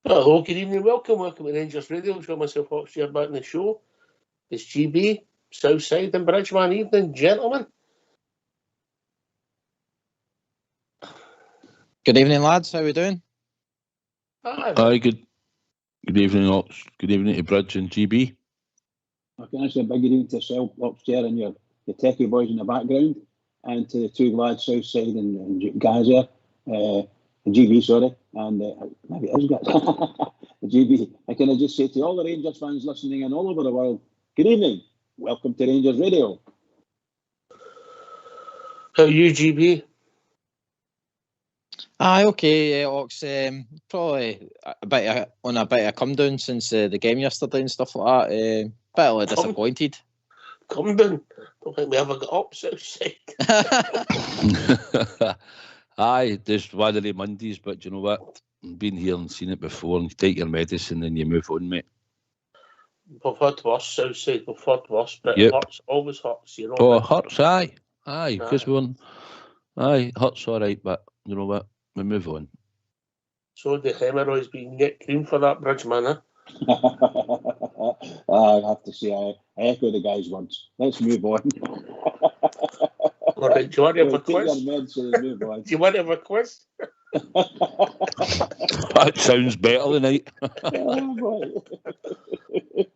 Hello, good evening, welcome to Rangers Radio. I've got myself here back in the show. It's GB, Southside and Bridgeman. Evening, gentlemen. Good evening, lads. How are we doing? Hi, good evening, Ox. Good evening to Bridge and GB. I can actually a big evening to yourself, Ox, there, and your techie boys in the background, and to the two lads, Southside and guys there, GB, sorry, and maybe it is GB. I can just say to all the Rangers fans listening in all over the world, good evening, welcome to Rangers Radio. How are you, GB? Aye, okay, Ox. Probably on a bit of come down since the game yesterday and stuff like that. Bit disappointed. Come down. Don't think we ever got up, Southside. Aye, just one of the Mondays, but you know what? I've been here and seen it before, and you take your medicine and you move on, mate. We've had worse, Southside. We've had worse, but Yep. It hurts, always hurts, you know. Oh, it hurts, aye, because it hurts all right, but you know what? We move on. So the hemorrhoids being get cream for that, Bridgeman, eh? I have to say, I echo the guys' words. Let's move on. All right, do you want to have a Take quiz? your meds and move on. Do you want to have a quiz? That sounds better tonight. Oh, boy.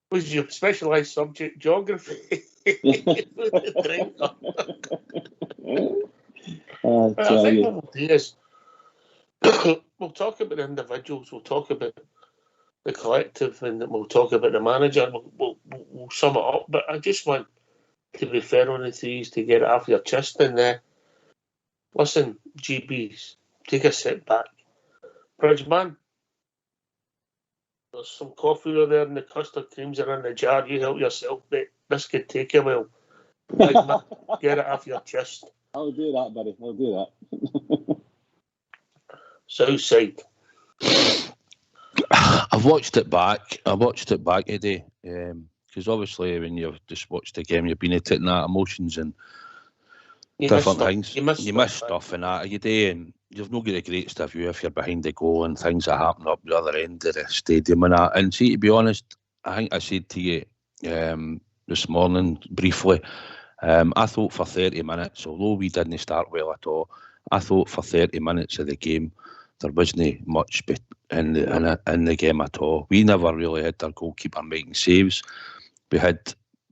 What's your specialised subject? Geography. I I tell think you. what we'll do is we'll talk about the individuals, we'll talk about the collective, and we'll talk about the manager. We'll sum it up. But I just want to be fair on the threes to get it off your chest. And listen, GBs, take a sit back. Bridgeman, there's some coffee over there, and the custard creams are in the jar. You help yourself, mate. This could take a while. Bridgeman, get it off your chest. I'll do that, buddy. I'll do that. Southside. I've watched it back today, because obviously when you've just watched the game, you've been taking that emotions and different things. You miss stuff and that you do, and you've not got the greatest of view if you're behind the goal and things that happen up the other end of the stadium and that. And see, to be honest, I think I said to you this morning briefly, I thought for 30 minutes, although we didn't start well at all, I thought for 30 minutes of the game there wasn't much in the game at all. We never really had our goalkeeper making saves. We had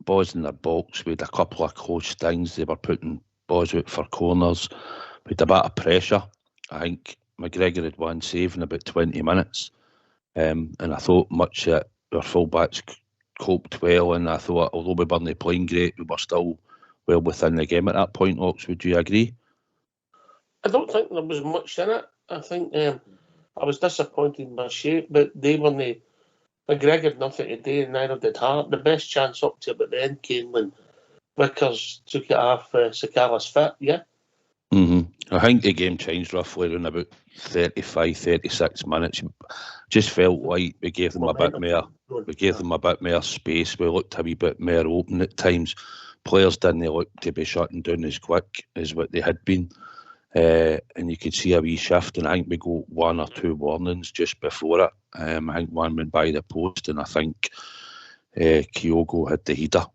balls in their box. We had a couple of close things. They were putting balls out for corners. We had a bit of pressure. I think McGregor had one save in about 20 minutes. And I thought much that our fullbacks coped well. And I thought, although we weren't playing great, we were still well within the game at that point. Ox, would you agree? I don't think there was much in it. I think I was disappointed in my shape, but they were McGregor had nothing to do, and neither did Hart. The best chance up to about the end came when Vickers took it off Sakala's fit, yeah? I think the game changed roughly around about 35, 36 minutes. Just felt like we gave them a bit more. We gave them a bit more space. We looked a wee bit more open at times. Players didn't look to be shutting down as quick as what they had been. And you could see a wee shift, and I think we got one or two warnings just before it. I think one went by the post, and I think Kyogo had the header,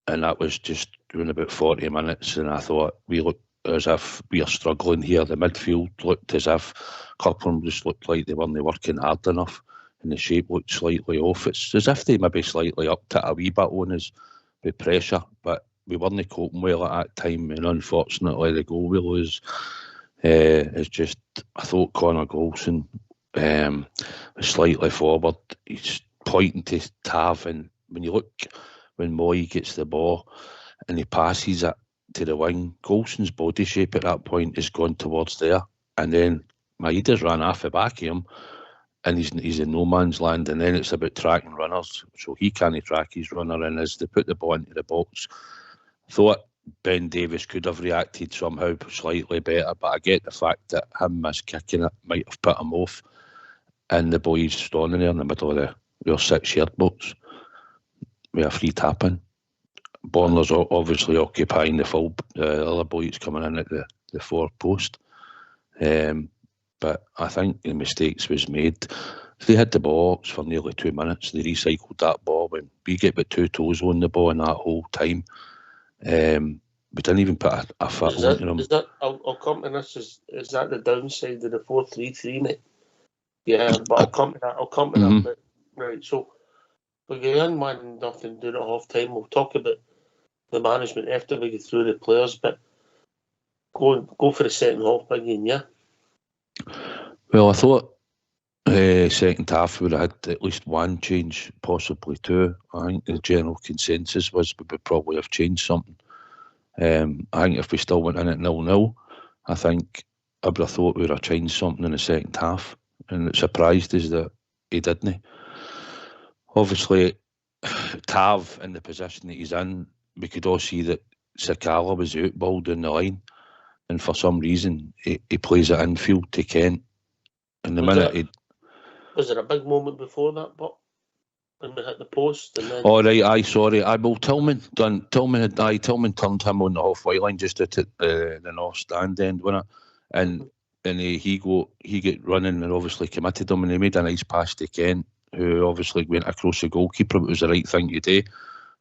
and that was just around about 40 minutes, and I thought we looked as if we are struggling here. The midfield looked as if a couple of them just looked like they weren't working hard enough, and the shape looked slightly off. It's as if they maybe slightly upped it a wee bit on us with pressure, but we weren't coping well at that time, and unfortunately the goal we lose is just, I thought Connor Golson was slightly forward. He's pointing to Tav, and when you look, when Moy gets the ball and he passes it to the wing, Golson's body shape at that point is gone towards there, and then Maeda's ran off the back of him, and he's in no man's land, and then it's about tracking runners, so he can't track his runner, and as they put the ball into the box, thought Ben Davies could have reacted somehow slightly better, but I get the fact that him miskicking it might have put him off, and the boys standing there in the middle of your 6-yard box with a free tap in. Borner's obviously occupying the other boys coming in at the 4 post. but I think the mistakes was made. They had the box for nearly 2 minutes. They recycled that ball when we get about 2 toes on the ball in that whole time. We didn't even put a foot onto them. Is that? I'll come to this. Is that the downside of the 4-3-3, mate? Yeah, but I'll come to that. But, right, so we get in 1-0 down at half time. We'll talk about the management after we get through the players, but go for the second half again, yeah. Well, I thought second half we would have had at least one change, possibly two. I think the general consensus was we would probably have changed something. I think if we still went in at 0-0, I think I would have thought we would have changed something in the second half, and it surprised us that he didn't. Obviously, Tav in the position that he's in, we could all see that Sakala was out ball down the line, and for some reason he plays it infield to Kent. And the minute was there a big moment before that, but when we hit the post? And then... Oh, right, sorry. Tillman turned him on the halfway line just at the north stand end, wasn't it? And he get running and obviously committed him, and he made a nice pass to Kent, who obviously went across the goalkeeper, but it was the right thing to do.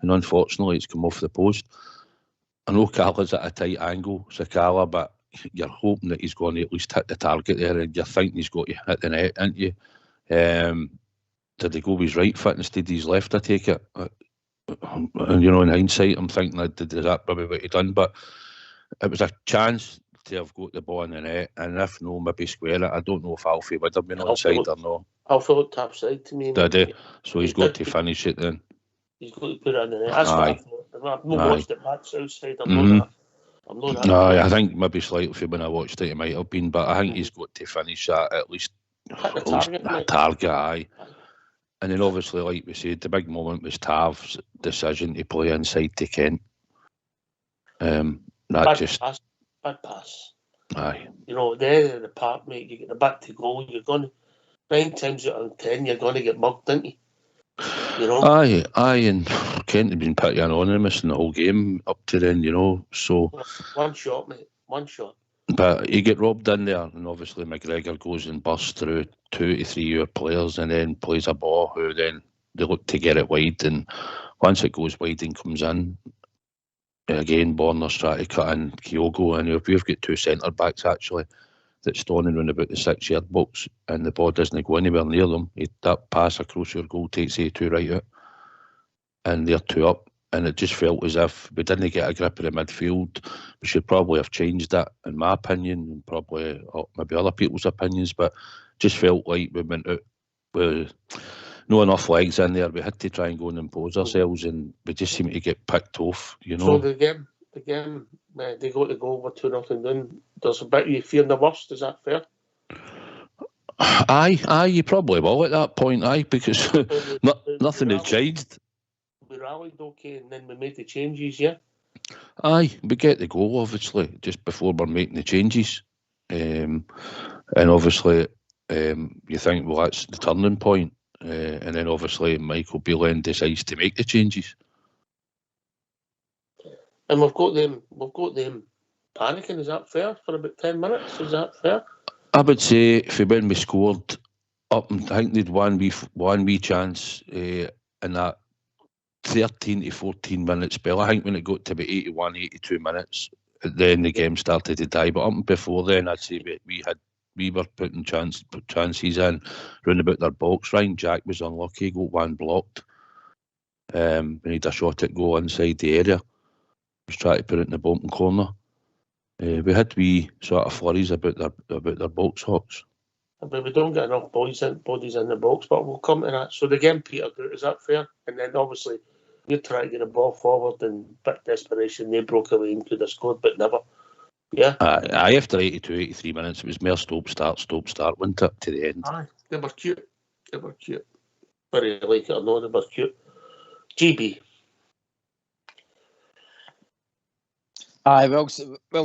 And unfortunately, it's come off the post. I know Cala's at a tight angle, Sakala, but you're hoping that he's going to at least hit the target there, and you're thinking he's got to hit the net, aren't you? Did he go with his right foot instead of his left, I take it? And, you know, in hindsight, I'm thinking that probably what he done, but it was a chance to have got the ball in the net, and if no, maybe square it. I don't know if Alfie would have been onside or not. Alfie looked offside to me. Did he? So he's got to finish it then. He's got to put it in the net. That's what I thought. I've not watched it back outside. I'm not No, I think maybe slightly when I watched it might have been, but I think he's got to finish that at least. Hit the target, aye. And then obviously, like we said, the big moment was Tav's decision to play inside to Kent. Bad pass. Aye. You know, at the end of the park, mate, you get the back to goal, you're going to, 9 times out of 10, you're going to get mugged, aren't you? You know? Aye, and Kent had been pretty anonymous in the whole game up to then, you know, so... One shot, mate, one shot. But he get robbed in there, and obviously McGregor goes and busts through 2 to 3 of players and then plays a ball who then they look to get it wide, and once it goes wide and comes in, again, Borner's trying to cut in Kyogo, and we've got 2 centre-backs actually that's standing around about the 6-yard box, and the ball doesn't go anywhere near them. That pass across your goal takes you 2 right out, and they're 2 up. And it just felt as if we didn't get a grip of the midfield. We should probably have changed that, in my opinion, and probably maybe other people's opinions, but just felt like we went out with no enough legs in there. We had to try and go and impose ourselves, and we just seemed to get picked off, you know. So the game, they got the goal with 2-0 down. There's a bit of you fearing the worst, is that fair? Aye, you probably will at that point, because nothing had changed. We rallied okay, and then we made the changes, yeah? Aye, we get the goal, obviously, just before we're making the changes. And obviously, you think, well, that's the turning point. And then, obviously, Michael Beelan decides to make the changes. And we've got them panicking, is that fair? For about 10 minutes, is that fair? I would say, when we scored up, I think they'd one wee chance in that 13 to 14 minute spell. I think when it got to about 81, 82 minutes, then the game started to die. But up before then, I'd say we were putting chances in round about their box. Ryan Jack was unlucky, got one blocked. We need a shot at goal inside the area. Was trying to put it in the bottom corner. We had wee sort of flurries about their box hawks. But we don't get enough bodies in the box, but we'll come to that. So the game petered out, is that fair? And then obviously you try to get the ball forward, and bit desperation, they broke away and could have scored, but never. Yeah. After 82, 83 minutes, it was more stop-start, wasn't it, to the end? Aye, they were cute. Whether you like it or not, they were cute. GB. Aye, well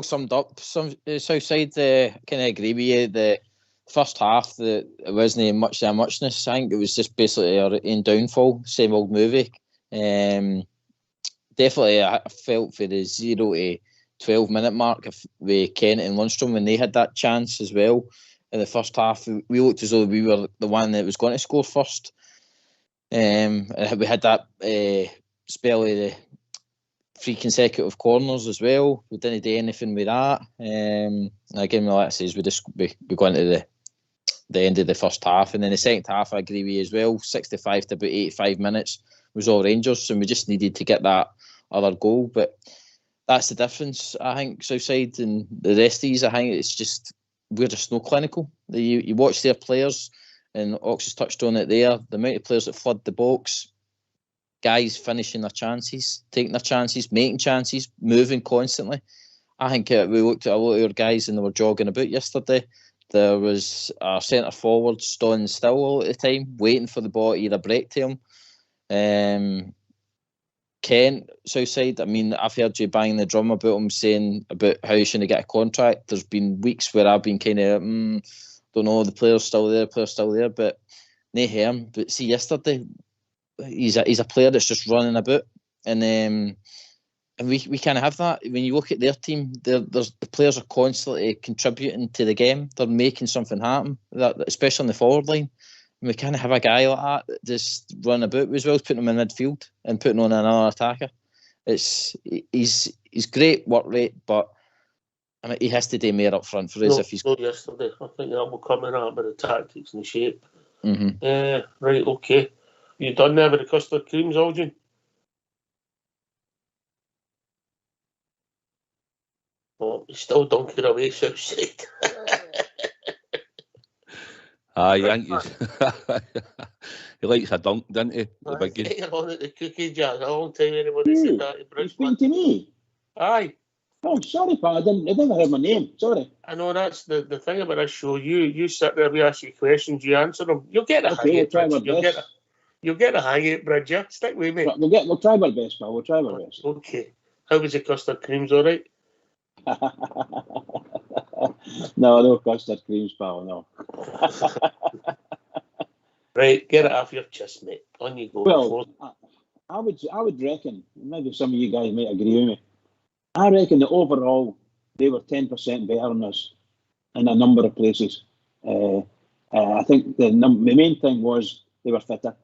summed up. Southside, kind of agree with you. The first half, it wasn't much of a muchness. I think it was just basically our own downfall. Same old movie. Definitely, I felt for the 0 to 12 minute mark with Kent and Lundstrom when they had that chance as well. in the first half. We looked as though we were the one that was going to score first. We had that spell of the 3 consecutive corners as well. We didn't do anything with that. Again, like I says, we go into the end of the first half, and then the second half, I agree with you as well. 65 to about 85 minutes was all Rangers, and we just needed to get that other goal. But that's the difference, I think, Southside and the rest of these. I think it's just we're just no clinical. You watch their players, and Ox has touched on it there. The amount of players that flood the box, guys finishing their chances, taking their chances, making chances, moving constantly. I think we looked at a lot of our guys and they were jogging about yesterday. There was a centre forward standing still all the time, waiting for the ball to either break to him. Kent, Southside, I mean, I've heard you banging the drum about him, saying about how he shouldn't get a contract. There's been weeks where I've been kind of, don't know, the player's still there, but no harm. But see, yesterday, he's a player that's just running about, and we can't have that. When you look at their team, the players are constantly contributing to the game. They're making something happen, especially on the forward line. And we can't have a guy like that that just run about as well as putting him in midfield and putting on another attacker. He's great work rate, but I mean, he has to do more up front for us if he's. Yesterday, I think that will come in out with the tactics and the shape. Mm-hmm. Right, okay. You done there with the custard creams, Algin? Oh, he's still dunking away, Southside. I think he likes a dunk, doesn't he? The big You're on at the cookie jar. A long time anybody said that to Bruce. You're speaking to me? Aye. Oh, sorry, pal. I never heard my name. Sorry. I know that's the thing about this show. You sit there, we ask you questions, you answer them. You'll get a hang of it. You'll get a hang of it, Bridger. Stick with me. We'll try our best, pal. We'll try our best. Okay. How was the custard creams, all right? No custard creams, pal, no. Right, get it off your chest, mate. On you go. Well, I would reckon, maybe some of you guys might agree with me, I reckon that overall they were 10% better than us in a number of places. I think the main thing was they were fitter,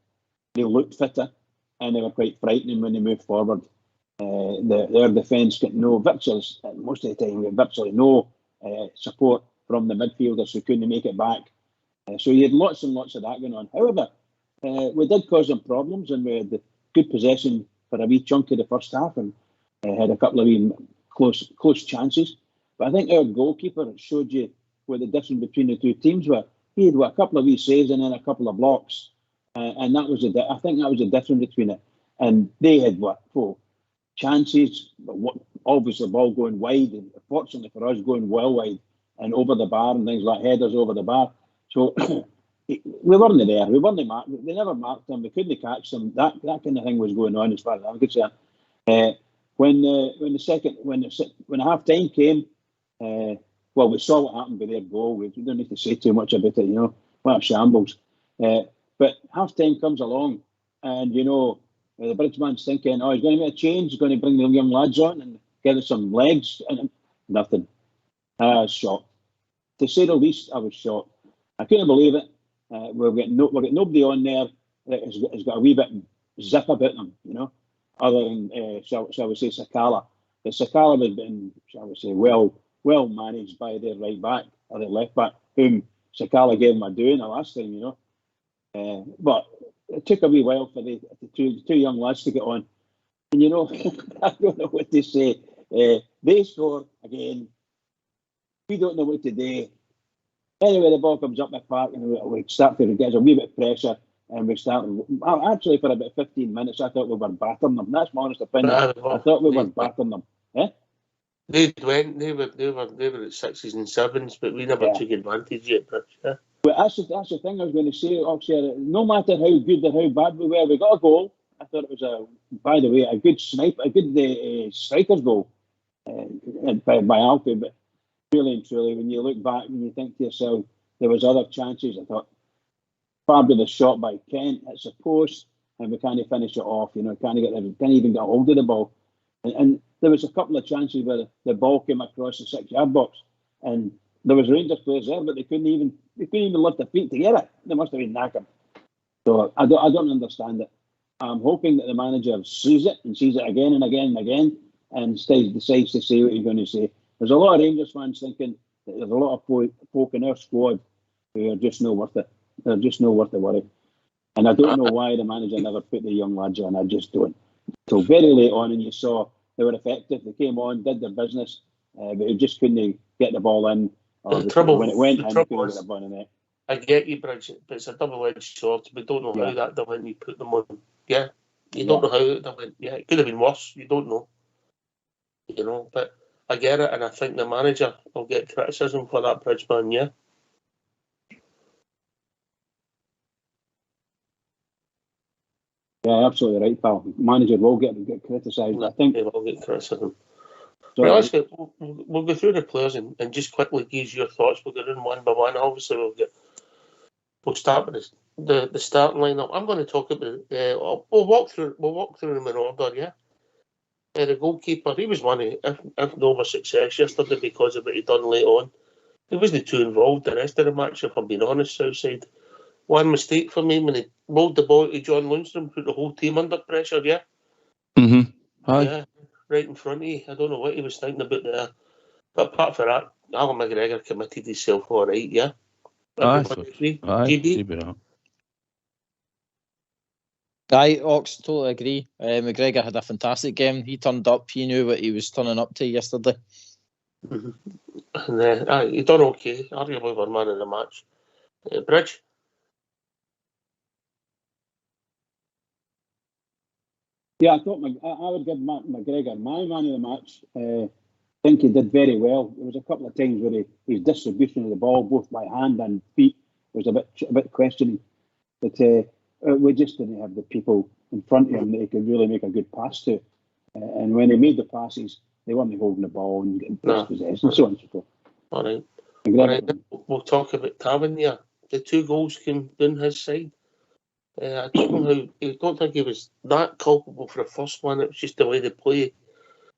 they looked fitter, and they were quite frightening when they moved forward. Their defence got most of the time, virtually no support from the midfielders who couldn't make it back. So you had lots and lots of that going on. However, we did cause them problems, and we had the good possession for a wee chunk of the first half, and had a couple of wee close chances. But I think our goalkeeper showed you what the difference between the two teams were. He had a couple of wee saves and then a couple of blocks, and that was I think that was the difference between it. And they had chances, obviously the ball going wide, and fortunately for us going well wide and over the bar and things like headers over the bar. So we weren't there. We weren't marked. They never marked them. We couldn't catch them. That kind of thing was going on as far as I'm concerned. When half time came, we saw what happened with their goal. We don't need to say too much about it. What a shambles. But half time comes along, and the Bridgeman's thinking, he's going to make a change. He's going to bring the young lads on and get us some legs, and nothing. I was shocked. To say the least, I was shocked. I couldn't believe it. We've got nobody on there that has got a wee bit zip about them, other than, shall we say, Sakala. But Sakala has been, shall we say, well managed by their right back or their left back, whom Sakala gave him a doing the last time, But it took a wee while for the two young lads to get on. And, I don't know what to say. They score again. We don't know what to do. Anyway, the ball comes up the park and we start to get a wee bit of pressure, and we start. Actually, for about 15 minutes, I thought we were battering them. That's my honest opinion. I thought we were battering them. They were at sixes and sevens, but we never took advantage yet. Yeah. Well, that's the thing I was going to say, Oxford. No matter how good or how bad we were, we got a goal. I thought it was by the way, a good striker's goal by Alfie. But really and truly, when you look back and you think to yourself, there was other chances. I thought, fabulous shot by Kent. It's a post, and we can't finish it off. Can't even get a hold of the ball. And there was a couple of chances where the ball came across the 6-yard box, and there was Rangers players there, but they couldn't even lift their feet together. They must have been knackered. So I don't understand it. I'm hoping that the manager sees it and sees it again and again and again, and decides to say what he's going to say. There's a lot of Rangers fans thinking that there's a lot of folk in our squad who are just not worth it. They're just not worth the worry. And I don't know why the manager never put the young lads on. I just don't. Till very late on, and you saw they were effective. They came on, did their business, but they just couldn't get the ball in. Or The trouble, when it went the in, trouble they couldn't is, get the ball in it. I get you, Bridget, but it's a double-edged sword. We don't know how that went. You put them on. Yeah, you don't know how that went. Yeah, it could have been worse. You don't know. You know, but I get it, and I think the manager will get criticism for that, Bridgeman. Yeah. Yeah, absolutely right, pal. Manager will get criticised. I think they will get criticism. So, right, we'll go through the players and just quickly give your thoughts. We'll go in one by one. Obviously, we'll start with the starting lineup. I'm going to talk about. We'll walk through them in order. Yeah. The goalkeeper, he was one of, if no more success yesterday because of what he done late on. He wasn't too involved the rest of the match, if I'm being honest, Southside. One mistake for me when he rolled the ball to John Lundstrom, put the whole team under pressure, yeah? Yeah, right in front of you. I don't know what he was thinking about there. But apart from that, Alan McGregor committed himself all right, yeah? Everybody agree? GB? Aye, Ox, totally agree. McGregor had a fantastic game. He turned up. He knew what he was turning up to yesterday. Mm-hmm. And he done okay. Arguably were man of the match. Bridge? Yeah, I thought I would give McGregor my man of the match. I think he did very well. There was a couple of times where his distribution of the ball, both by hand and feet, was a bit questioning. But we just didn't have the people in front of him that he could really make a good pass to. And when he made the passes, they weren't holding the ball and getting possession and so on and so forth. All right. We'll talk about Tavernier. The 2 goals came down his side. I don't know how. I don't think he was that culpable for the first one. It was just the way the play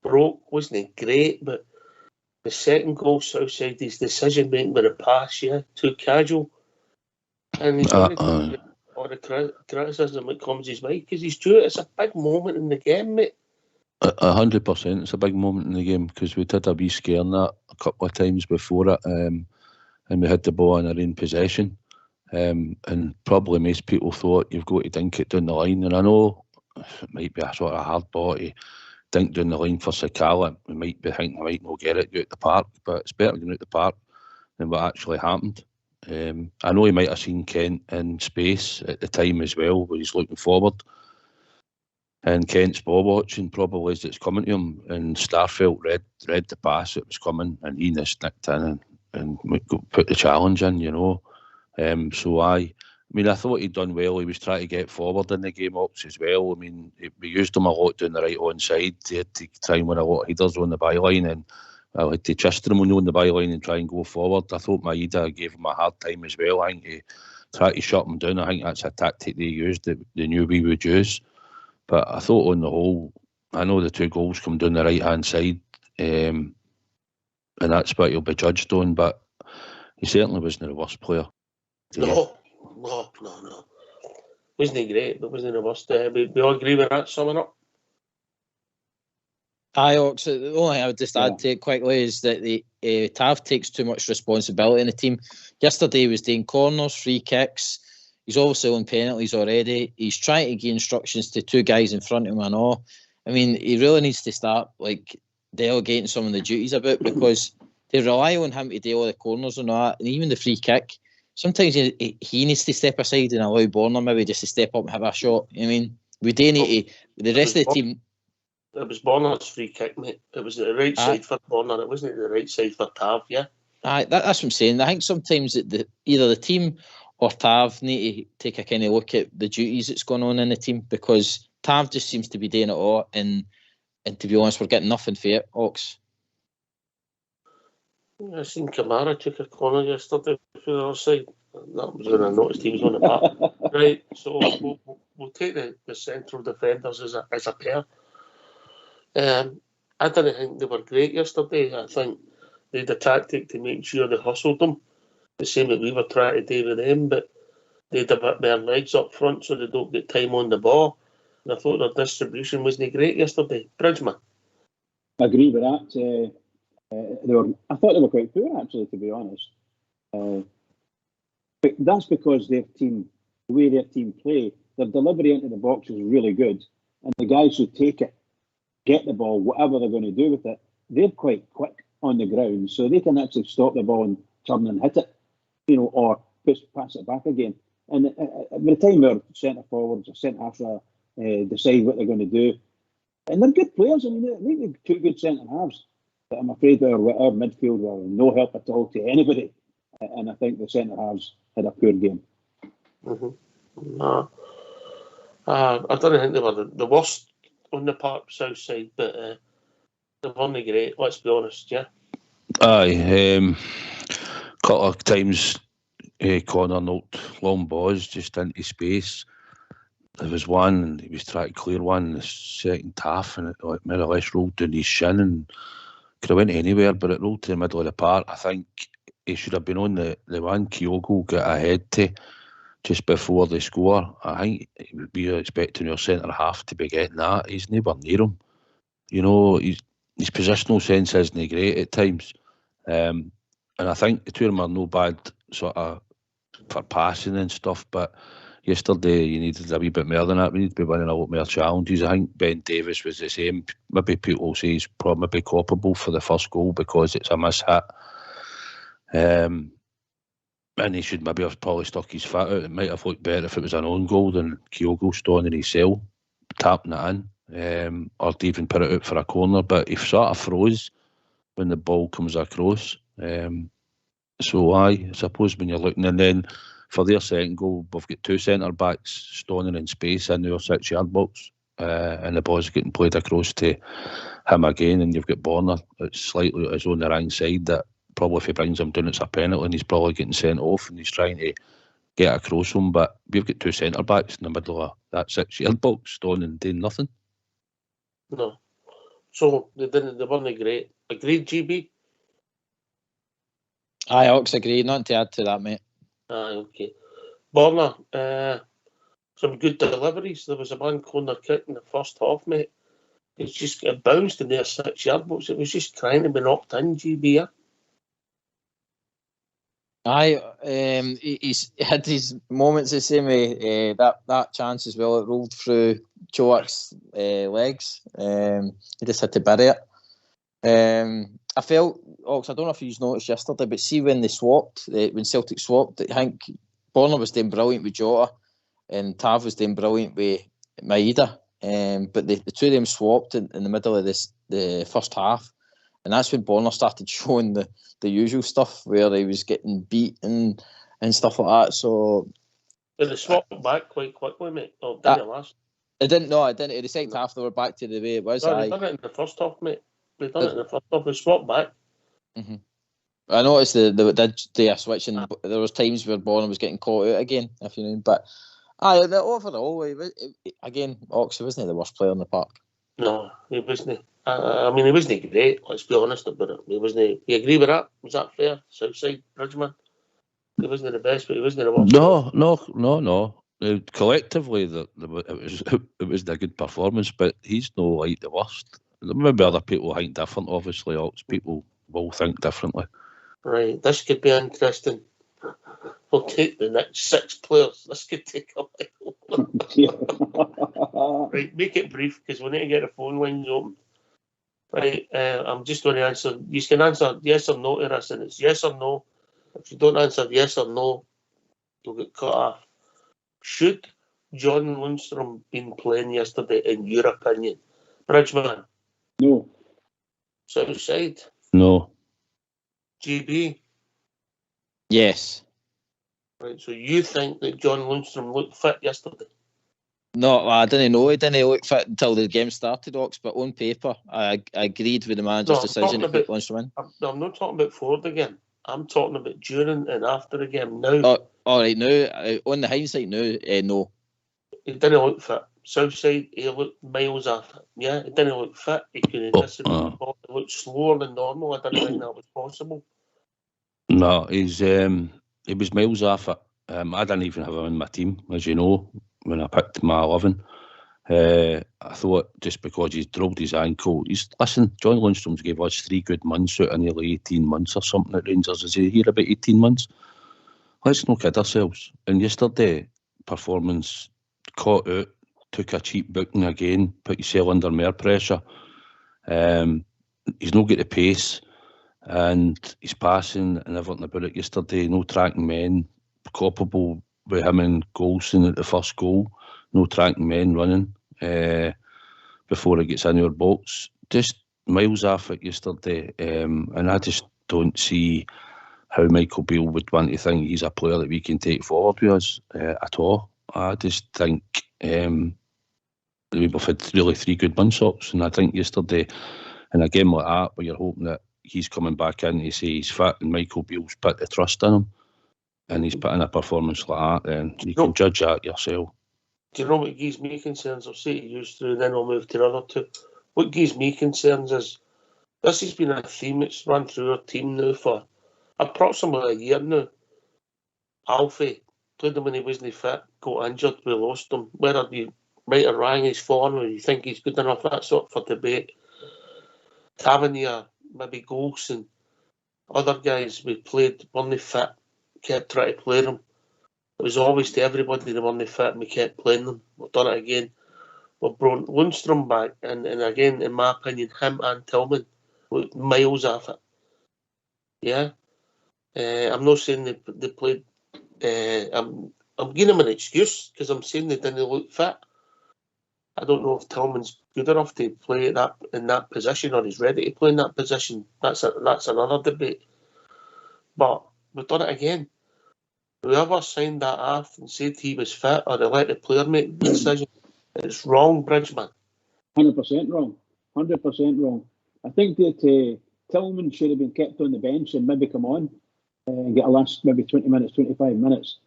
broke, wasn't it? Great, but the second goal, Southside, his decision making with a pass, too casual. And he's going to take all the criticism that comes his way because he's due. It's a big moment in the game, mate. 100%, it's a big moment in the game because we did a wee scare in that a couple of times before it, and we had the ball in our own possession. And probably most people thought you've got to dink it down the line, and I know it might be a sort of hard ball to dink down the line for Sakala. We might be thinking we might not get it out the park, but it's better going out the park than what actually happened. I know he might have seen Kent in space at the time as well, where he's looking forward, and Kent's ball watching probably as it's coming to him, and Starfelt read the pass that was coming, and he just nicked in and put the challenge in, you know. So I thought he'd done well. He was trying to get forward in the game Ox as well. I mean, we used him a lot down the right on side. He had to try and win a lot of headers on the byline, and I had to chester him on the byline and try and go forward. I thought Maeda gave him a hard time as well. I think he tried to shut him down. I think that's a tactic they used that they knew we would use. But I thought on the whole, I know the 2 goals come down the right hand side, and that's what he'll be judged on. But he certainly wasn't the worst player. No. Wasn't he great, but wasn't the worst. We all agree with that, summing up? Aye, Ox, the only thing I would just add to it quickly is that Tav takes too much responsibility in the team. Yesterday he was doing corners, free kicks. He's obviously on penalties already. He's trying to give instructions to 2 guys in front of him and all. I mean, he really needs to start delegating some of the duties a bit, because they rely on him to do all the corners and all that, and even the free kick. Sometimes he needs to step aside and allow Borner maybe just to step up and have a shot. I mean, we do need to. The rest of the team. It was Borner's free kick, mate. It was the right side for Borner. It wasn't the right side for Tav, yeah? Aye, that's what I'm saying. I think sometimes either the team or Tav need to take a kind of look at the duties that's going on in the team, because Tav just seems to be doing it all, and to be honest, we're getting nothing for it, Ox. I seen Kamara took a corner yesterday from the other side. That was when I noticed he was on the back. Right, so we'll take the central defenders as a pair. I didn't think they were great yesterday. I think they had a tactic to make sure they hustled them, the same that we were trying to do with them, but they had a bit more legs up front so they don't get time on the ball. And I thought their distribution wasn't great yesterday. Bridgman. I agree with that. I thought they were quite poor, actually, to be honest. But that's because their team, the way their team play, their delivery into the box is really good. And the guys who take it, get the ball, whatever they're going to do with it, they're quite quick on the ground, so they can actually stop the ball and turn and hit it, or pass it back again. And by the time our centre forwards or centre halves decide what they're going to do, and they're good players. I mean, they're two good centre halves. But I'm afraid our midfield were no help at all to anybody. And I think the centre halves had a poor game. Mm-hmm. No. I don't think they were the worst on the park south side, but they weren't great, let's be honest, yeah. Aye, couple of times Connor knocked long balls just into space. There was one, and he was trying to clear one in the second half, and it more or less rolled down his shin and could have went anywhere, but it rolled to the middle of the park. I think he should have been on the one Kyogo got ahead to just before the score. I think we were expecting your centre half to be getting that. He's nowhere near him. His positional sense isn't great at times. And I think the two of them are no bad sort of for passing and stuff, but yesterday you needed a wee bit more than that. We need to be winning a lot more challenges. I think Ben Davies was the same. Maybe people say he's probably culpable for the first goal because it's a miss hit. And he should maybe have probably stuck his foot out. It might have looked better if it was an own goal than Kyogo standing in his cell, tapping it in, or to even put it out for a corner. But he sort of froze when the ball comes across. So I suppose when you're looking, and then for their second goal, we've got two centre backs standing in space in their 6-yard box, and the ball's getting played across to him again, and you've got Borna that's slightly his on the wrong side. That probably if he brings him down, it's a penalty, and he's probably getting sent off, and he's trying to get across him. But we've got two centre backs in the middle of that 6-yard box, standing and doing nothing. No, so they weren't great. Agreed, GB. Aye, Ox, agreed. Nothing to add to that, mate. Aye, okay. Borna, some good deliveries. There was a man corner kick in the first half, mate. It's just it bounced in their 6-yard box. It was just trying to be knocked in, GB. Aye, he's had his moments the same way. That chance as well, it rolled through Choak's legs. He just had to bury it. I felt, Ox, I don't know if you noticed yesterday, but see when they swapped, when Celtic swapped, I think Borna was doing brilliant with Jota and Tav was doing brilliant with Maeda. But the two of them swapped in the middle of the first half. And that's when Borna started showing the usual stuff where he was getting beat and stuff like that. So But they swapped back quite quickly, mate. Oh, didn't it last? I didn't. In the second half, they were back to the way it was. No, they done it in the first half, mate. They done it in the first half. They swapped back. Mm-hmm. I noticed they did do a switch, and there was times where Borna was getting caught out again, if you know. But overall, again, Ox wasn't the worst player in the park. No, he wasn't. I mean, he wasn't great. Let's be honest about it. He wasn't. You agree with that? Was that fair? Southside Bridgman. He wasn't the best, but he wasn't the worst. No. Collectively, it was a good performance, but he's no like the worst. Maybe other people think different. Obviously, Ox people will think differently. Right, this could be interesting. We'll take the next 6 players. This could take a while. Right, make it brief because we need to get the phone lines open. Right, I'm just going to answer. You can answer yes or no to this, and it's yes or no. If you don't answer yes or no, you'll get cut off. Should John Lundstrom been playing yesterday, in your opinion? Bridgman? No. Southside? No. GB? Yes. Right, so you think that John Lundstrom looked fit yesterday? No, I didn't know he didn't look fit until the game started, Ox. But on paper, I agreed with the manager's decision to put Lundstrom in. I'm not talking about forward again. I'm talking about during and after the game now. All right, now on the hindsight, now, no. He didn't look fit. Southside, he looked miles off it. Yeah, he didn't look fit. He couldn't distribute the ball. He looked slower than normal. I didn't think that was possible. No, he was miles off it. I didn't even have him in my team, as you know, when I picked my 11. I thought just because he's drilled his ankle, listen, John Lundstrom's gave us 3 good months out of nearly 18 months or something at Rangers. Is he here about 18 months? Let's not kid ourselves. And yesterday, performance caught out, took a cheap booking again, put yourself under more pressure. He's not got the pace, and he's passing and everything about it yesterday. No tracking men, culpable with him and Golson at the first goal. No tracking men running before it gets in your box. Just miles off it yesterday, and I just don't see how Michael Beale would want to think he's a player that we can take forward with us at all. I just think we've had really 3 good months, and I think yesterday in a game like that where you're hoping that he's coming back in to say he's fit and Michael Beale's put the trust in him and he's put in a performance like that, then you can judge that yourself. Do you know what gives me concerns? I'll say to you through and then we'll move to the other two. What gives me concerns is this has been a theme that's run through our team now for approximately a year now. Alfie played him when he wasn't fit, got injured, we lost him. Whether you right or wrong his form or you think he's good enough, that's up for debate. Tavernier, maybe Golson, other guys we played weren't fit, kept trying to play them. It was always to everybody they weren't fit and we kept playing them. We've done it again. We've brought Lundstrom back and again, in my opinion, him and Tillman looked miles off it. Yeah. I'm not saying they played. I'm giving them an excuse because I'm saying they didn't look fit. I don't know if Tillman's good enough to play in that position or he's ready to play in that position. That's another debate. But we've done it again. Whoever signed that off and said he was fit or they let the player make the decision, it's wrong, Bridgman. 100% wrong. 100% wrong. I think that Tillman should have been kept on the bench and maybe come on and get a last maybe 20 minutes, 25 minutes.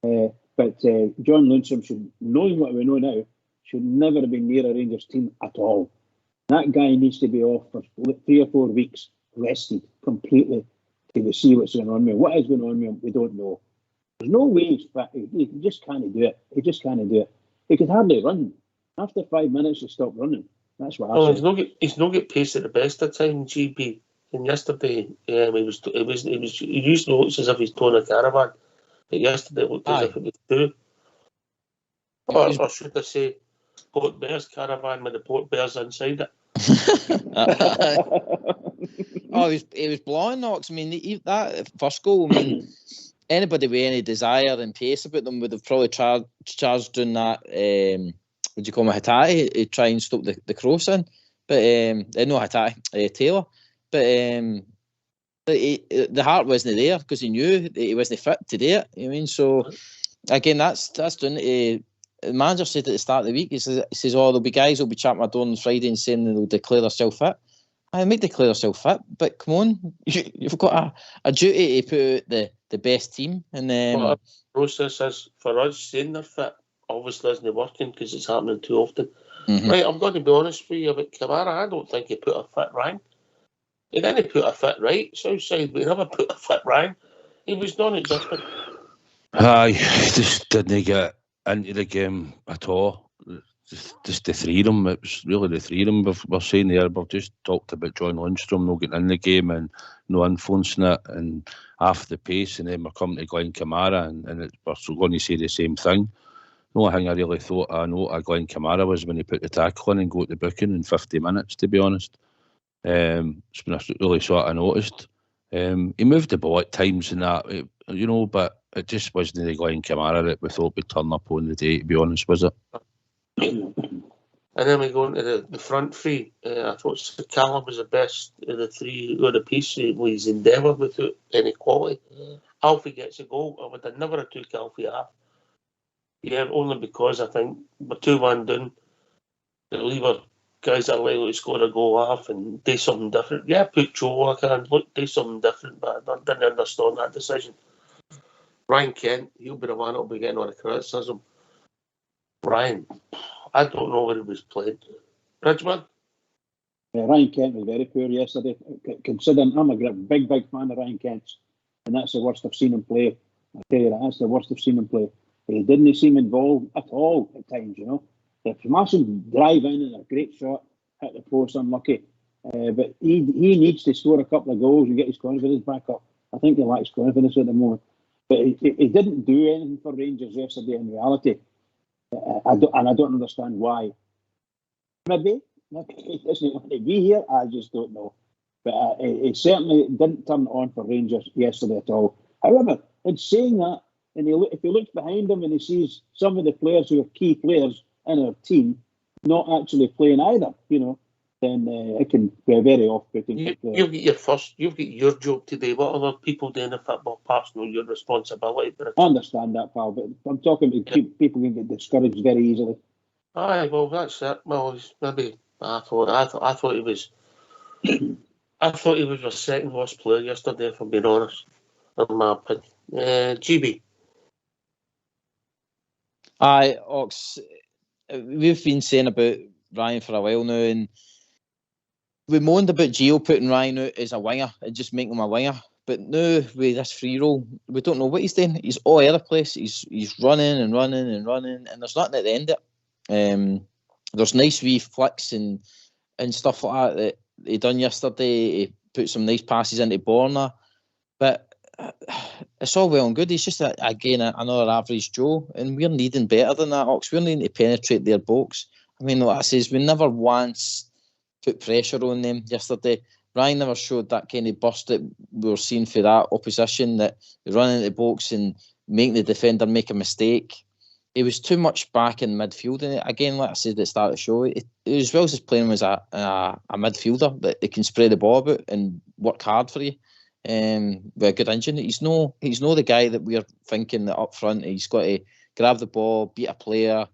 But John Lundstrom should, knowing what we know now, should never have been near a Rangers team at all. That guy needs to be off for 3 or 4 weeks, rested completely to see what's going on with him. What is going on with him, we don't know. There's no way he's fit. He just can't do it. He just can't do it. He could hardly run. After 5 minutes, he stopped running. That's what I said. He's not get pace at the best of time, GB. And yesterday, he usually looks as if he's towing a caravan. But yesterday it looked as if it was 2. Or should I say, Port Bears caravan with the Port Bears inside it. He was blowing knocks. I mean, that first goal, I mean, anybody with any desire and pace about them would have probably charged doing that, what do you call him, Hatate, to try and stop the cross in. But, no Hatate, Taylor. But the heart wasn't there because he knew that he wasn't fit to do it. I mean, so, again, that's down to... The manager said at the start of the week, he says, there'll be guys who'll be chatting my door on Friday and saying they'll declare themselves fit. I might declare themselves fit, but come on, you've got a duty to put out the best team. And the process is for us saying they're fit, obviously isn't working because it's happening too often. Mm-hmm. Right, I'm going to be honest with you about Kamara. I don't think he put a fit Ryan. He didn't put a fit right. Southside, we never put a fit Ryan. He was non-existent. He just didn't get into the game at all. Just the 3 of them. It was really the 3 of them. We're saying there, we've just talked about John Lundstrom not getting in the game and no influencing it and half the pace, and then we're coming to Glenn Kamara and we're still going to say the same thing. The only thing I really thought I know of Glenn Kamara was when he put the tackle in and got the booking in 50 minutes, to be honest. It's been really sort of noticed. He moved the ball at times and that, but it just wasn't the Glenn Kamara that we thought would turn up on the day, to be honest, was it? And then we go into the front 3. I thought Callum was the best of the 3 of the piece. He's endeavoured without any quality. Alfie gets a goal. I would have never have took Alfie off. Yeah, only because I think we're 2-1 down. The lever guys are likely to score a goal off and do something different. Yeah, put Joe, I can do something different, but I didn't understand that decision. Ryan Kent, he'll be the one that'll be getting all the criticism. Ryan, I don't know where he was playing. Bridgman? Ryan Kent was very poor yesterday. Considering I'm a big fan of Ryan Kent's, and that's the worst I've seen him play. I tell you that's the worst I've seen him play. He didn't seem involved at all at times, you know. If Marshall drive in and a great shot, hit the post, unlucky. But he needs to score a couple of goals and get his confidence back up. I think he lacks confidence at the moment. But he didn't do anything for Rangers yesterday in reality. I don't understand why. Maybe he doesn't want to be here. I just don't know. But he certainly didn't turn it on for Rangers yesterday at all. However, in saying that, and if he looks behind him and he sees some of the players who are key players in our team not actually playing either, you know, then it can be very off-putting. You've got your job today. What other people do in the football park's not your responsibility. I understand that, pal, but I'm talking about people can get discouraged very easily. Aye, well, that's it. Well, maybe I thought he was. I thought he was our second worst player yesterday, if I'm being honest, in my opinion. GB. Aye, Ox. We've been saying about Ryan for a while now, and we moaned about Gio putting Ryan out as a winger and just making him a winger. But now with this free roll, we don't know what he's doing. He's all over the place. He's running, and there's nothing at the end of it. There's nice wee flicks and stuff like that he done yesterday. He put some nice passes into Borna, but it's all well and good. He's just again another average Joe, and we're needing better than that, Ox. We're needing to penetrate their box. I mean, like I says, we never once put pressure on them yesterday. Ryan never showed that kind of burst that we were seeing for that opposition, that running into the box and making the defender make a mistake. He was too much back in midfield, and again, like I said at the start of the show, as well as playing as a midfielder that they can spread the ball about and work hard for you. With a good engine, he's no the guy that we're thinking that up front he's got to grab the ball, beat a player,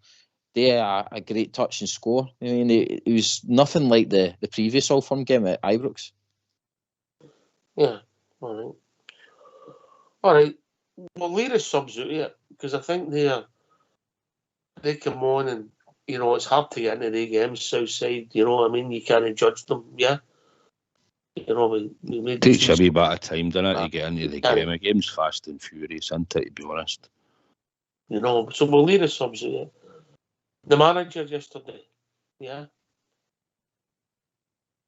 do a great touch and score. I mean, he was nothing like the previous Old Firm game at Ibrox. Yeah, all right. Well, leave the subs out here because I think they come on and you know it's hard to get into the games Southside. You know what I mean? You can't judge them. Yeah. You know, we takes a wee bit of time, doesn't it, to get into the game. A game's fast and furious, isn't it, to be honest? You know, so we'll leave the subs here. The manager yesterday, yeah?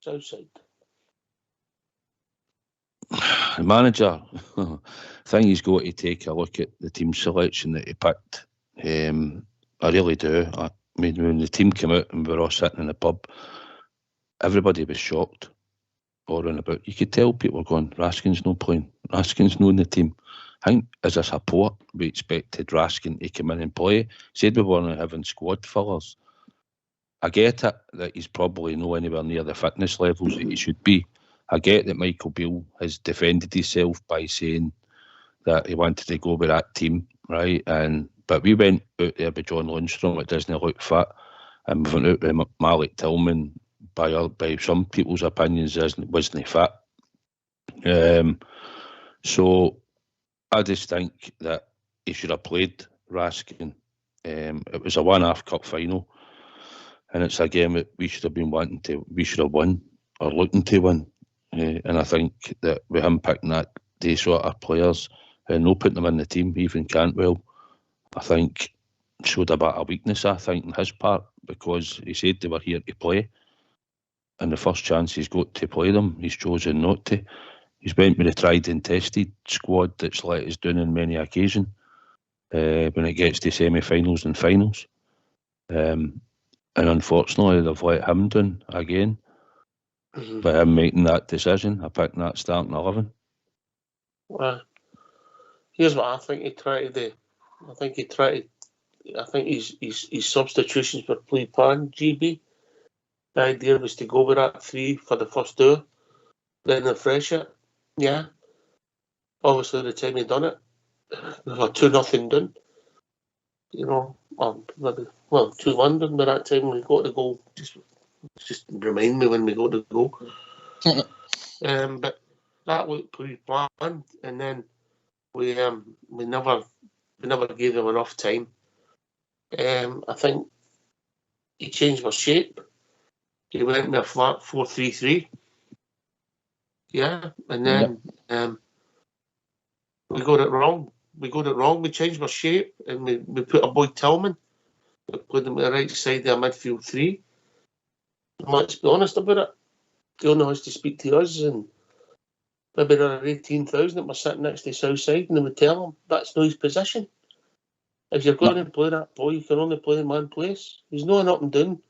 Southside. The manager, I think he's got to take a look at the team selection that he picked. I really do. I mean, when the team came out and we were all sitting in the pub, everybody was shocked. Or and about, you could tell people were going, Raskin's not playing, Raskin's not in the team. I think as a support, we expected Raskin to come in and play. Said we weren't having squad fillers. I get it that he's probably not anywhere near the fitness levels that he should be. I get that Michael Beale has defended himself by saying that he wanted to go with that team, right? But we went out there with John Lundstrom, it doesn't look fit, and we went out with Malik Tillman, by some people's opinions, wasn't fit. So I just think that he should have played Raskin. It was a one-half cup final, and it's a game that we should have won or looking to win. And I think that with him picking these sort of players and not putting them in the team, even Cantwell, I think showed a bit of weakness, I think, on his part, because he said they were here to play. And the first chance he's got to play them, he's chosen not to. He's went with a tried and tested squad that's let us down on many occasions when it gets to semi-finals and finals. And unfortunately, they've let him down again by him making that decision. I picked that starting 11. Well, here's what I think he tried to do. I think his substitutions were pre-planned, GB. The idea was to go with that 3 for the first 2, then refresh it. Yeah. Obviously, the time he done it, we were 2-0 done. You know, maybe 2-1 done by that time. We got the goal. Just remind me when we got the goal. But that looked pre-planned, and then we never gave them enough time. I think he changed my shape. He went with a flat 4-3-3. Yeah, and then we got it wrong. We changed my shape, and we put a boy Tillman. We put him at the right side of a midfield 3. And let's be honest about it. He only has to speak to us, and maybe there are 18,000 that were sitting next to the south side, and they would tell him that's not his position. If you're going to play that boy, you can only play in one place. He's not an up and down,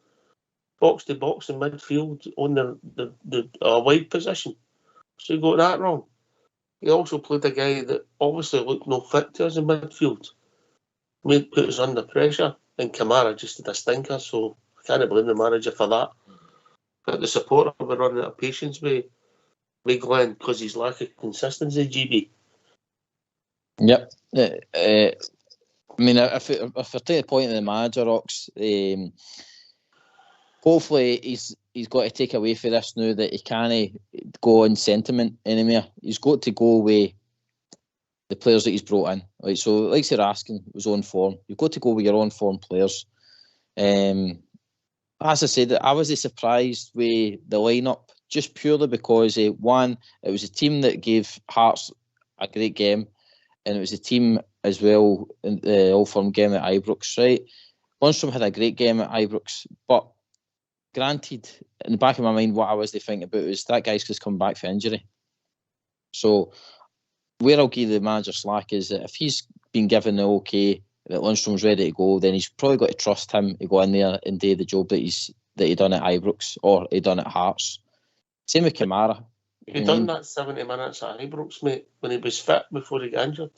box to box in midfield on the wide position. So you got that wrong. He also played a guy that obviously looked no fit to us in midfield. Put us under pressure, and Kamara just did a stinker, so I can't blame the manager for that. But the supporter were running out of patience with Glenn because he's lack of consistency, GB. Yep. I mean, if I take the point of the manager, Ox, hopefully he's got to take away for this now that he can't go on sentiment anymore. He's got to go with the players that he's brought in. Right, so like you're asking, was on form. You've got to go with your on form players. As I said, I was surprised with the lineup just purely because one, it was a team that gave Hearts a great game, and it was a team as well in the All Firm game at Ibrox. Right, Lundstram had a great game at Ibrox, but granted, in the back of my mind, what I was thinking about was that guy's just come back for injury. So where I'll give the manager slack is that if he's been given the okay that Lundstrom's ready to go, then he's probably got to trust him to go in there and do the job that he done at Ibrox or he done at Hearts. Same with Kamara. He done that 70 minutes at Ibrox, mate, when he was fit before he got injured.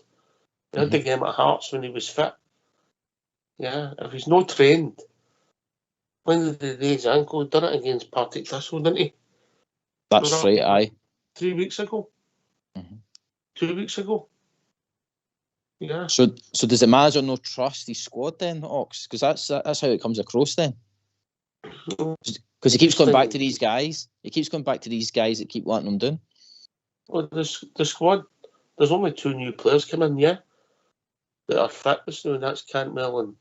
He had the game at Hearts when he was fit. Yeah, if he's not trained. When did he do his ankle? He done it against Partick Thistle, didn't he? That's right, aye. 3 weeks ago. 2 weeks ago. Yeah. So does the manager not trust his squad then, Ox? Because that's how it comes across then. Because he keeps going back to these guys. He keeps going back to these guys that keep letting them down. Well, the squad, there's only 2 new players coming, yeah, that are fit this now, and that's Cantwell and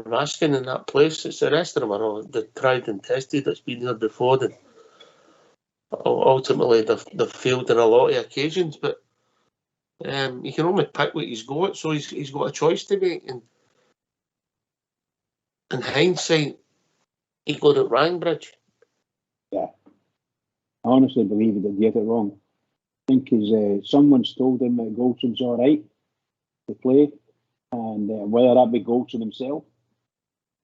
Raskin in that place. It's the rest of them are all the tried and tested that's been there before. And ultimately, they've failed on a lot of occasions, but he can only pick what he's got, so he's got a choice to make. And in hindsight, he got it wrong, Bridge. Yeah. I honestly believe he did get it wrong. I think someone's told him that Goldson's all right to play, and whether that be Goldson himself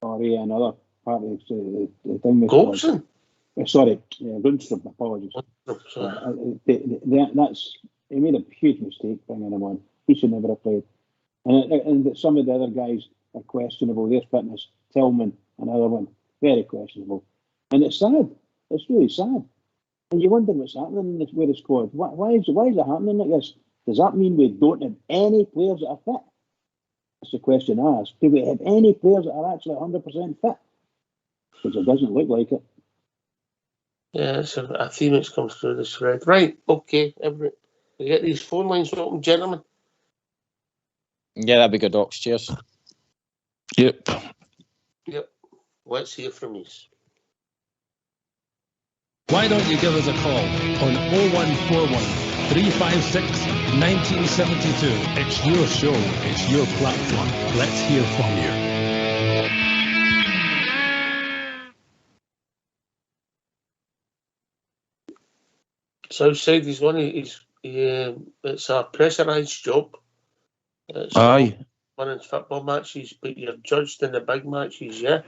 or another part of the thing. Goldson? Sorry, Lundstram, apologies. He made a huge mistake bringing him on. He should never have played. And some of the other guys are questionable. Their fitness, Tillman, another one, very questionable. And it's sad. It's really sad. And you wonder what's happening with the squad. Why is it happening like this? Does that mean we don't have any players that are fit? That's the question I ask. Do we have any players that are actually 100% fit? Because it doesn't look like it. Yeah, it's a theme that comes through the thread. Right, okay, we get these phone lines open, gentlemen. Yeah, that'd be good, Ox. Cheers. Yep. Let's hear from you. Why don't you give us a call on 0141 356 1972. It's your show, it's your platform. Let's hear from you. Southside, it's a pressurised job. It's winning football matches, but you're judged in the big matches, yeah?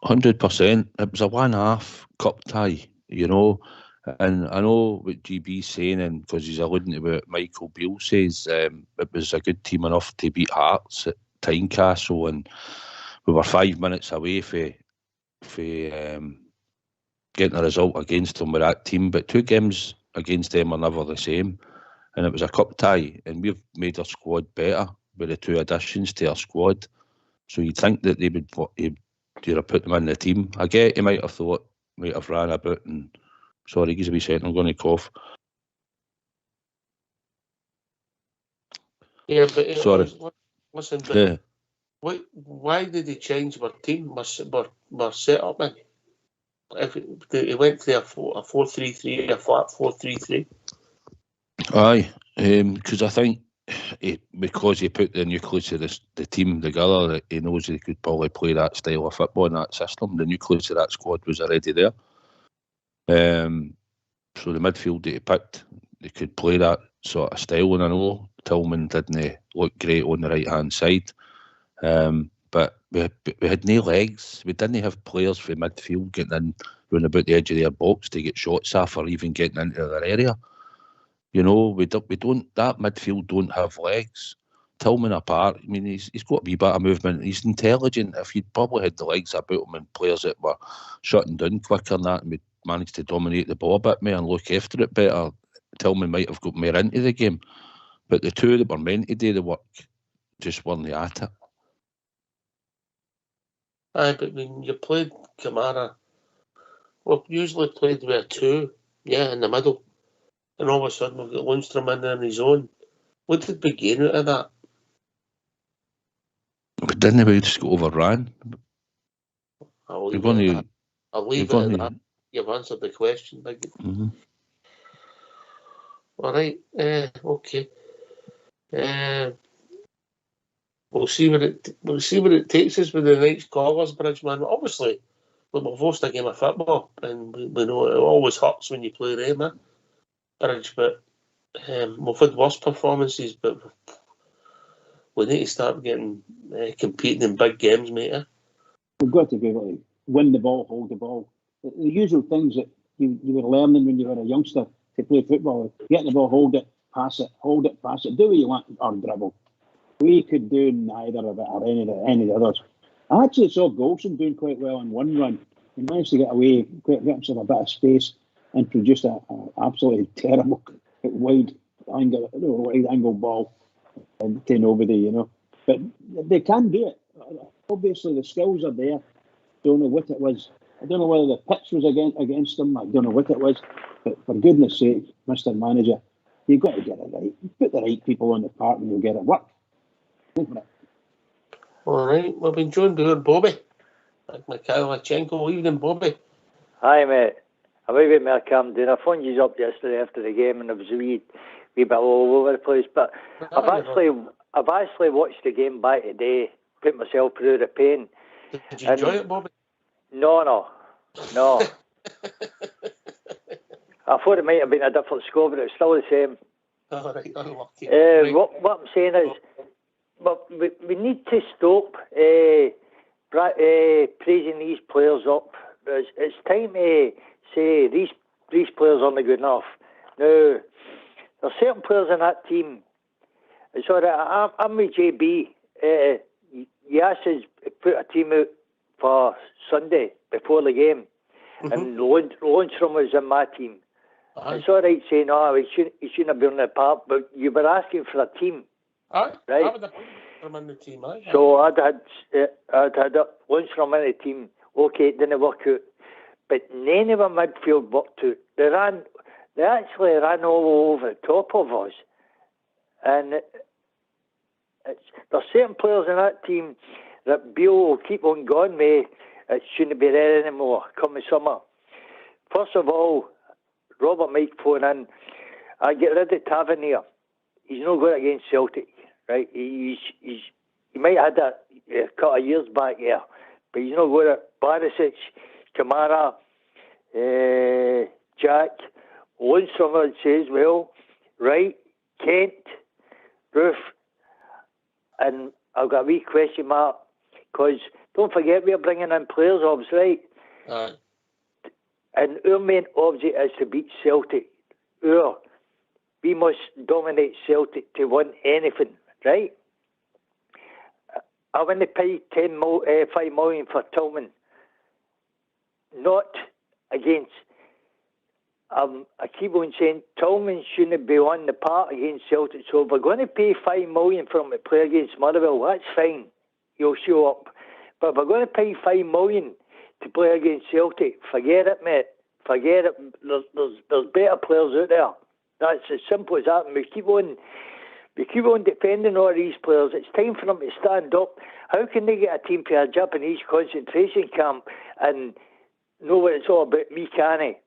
100%. It was a one-half cup tie, you know. And I know what GB's saying, and because he's alluding to what Michael Beale says, it was a good team enough to beat Hearts at Tynecastle, and we were 5 minutes away for getting a result against them with that team. But 2 games against them are never the same, and it was a cup tie, and we've made our squad better with the 2 additions to our squad. So you'd think that they would put them in the team. I get he might have ran about and sorry, give us a wee second, I'm going to cough. Yeah, but sorry. Listen, but Why did he change our team, our setup, man? If he went to a 4-3-3, a flat 4-3-3. Aye, because I think because he put the nucleus of the team together, he knows he could probably play that style of football in that system. The nucleus of that squad was already there. So the midfield that he picked, they could play that sort of style. And I know Tillman didn't look great on the right-hand side. But we had no legs. We didn't have players for midfield getting in round about the edge of their box to get shots off or even getting into their area. You know, we don't. That midfield don't have legs. Tillman apart. I mean, he's got a wee bit of movement. He's intelligent. If he'd probably had the legs about him and players that were shutting down quicker than that, and we managed to dominate the ball a bit more and look after it better, Tillman might have got more into the game. But the two that were meant to do the work just weren't at it. Aye, but when you played Kamara, well, usually played with a 2, in the middle. And all of a sudden we've got Lundstrom in there on his own. What did we gain out of that? But didn't we just go overrun? I'll leave it at that. You've answered the question, Big. Mm-hmm. All right. Okay. We'll see where it takes us with the next callers, Bridgeman. Obviously, we've lost a game of football, and we know it always hurts when you play Raymer, Bridge. But we've had worse performances, but we need to start getting competing in big games, mate. We've got to be able to win the ball, hold the ball. The usual things that you were learning when you were a youngster to play football. Get the ball, hold it, pass it, do what you want, or dribble. We could do neither of it or any of the others. I actually saw Golson doing quite well on one run. He managed to get away, get himself a bit of space, and produced an absolutely terrible wide angle ball to nobody, you know. But they can do it. Obviously, the skills are there. Don't know what it was. I don't know whether the pitch was against them. I don't know what it was. But for goodness sake, Mr. Manager, you've got to get it right. Put the right people on the park and you'll get it work. All right, we've been joined by Bobby. Mikhailichenko. Evening, Bobby. Hi, mate. I'm a wee bit more calm down. I phoned you up yesterday after the game and I was a wee bit all over the place. But I've actually watched the game back today, put myself through the pain. Did you enjoy it, Bobby? No. I thought it might have been a different score, but it's still the same. All right, unlucky. What I'm saying is, but we need to stop praising these players up. It's time to say these players aren't good enough. Now, there's certain players in that team. So I'm with JB. He asked us to put a team out for Sunday before the game, and Lundstrom was in my team. It's all right saying, he shouldn't have been on the park, but you were asking for a team. Aye, right? I would have put him in the team. Aye. So I'd had Lundstrom in the team. Okay, it didn't work out, but none of our midfield worked out. They actually ran all over the top of us, and there's certain players in that team that Beale will keep on going with. It shouldn't be there anymore come the summer. First of all, Robert might phone in. I get rid of Tavernier. He's no good against Celtic, right? He might have had that a couple of years back here, but he's no good at Barisic, Kamara, Jack, Lundstrom, I'd say as well, right? Kent, Roof, and I've got a wee question mark because don't forget we're bringing in players, obviously, right? And our main object is to beat Celtic. We must dominate Celtic to win anything, right? I want to pay 5 million for Tillman. Not against... I keep on saying Tillman shouldn't be on the part against Celtic. So if we're going to pay 5 million for him to play against Motherwell, that's fine. He'll show up. But if we're going to pay 5 million to play against Celtic, forget it, mate. Forget it. There's better players out there. That's as simple as that. And we keep on defending all these players. It's time for them to stand up. How can they get a team to a Japanese concentration camp and know what it's all about? Me, can I?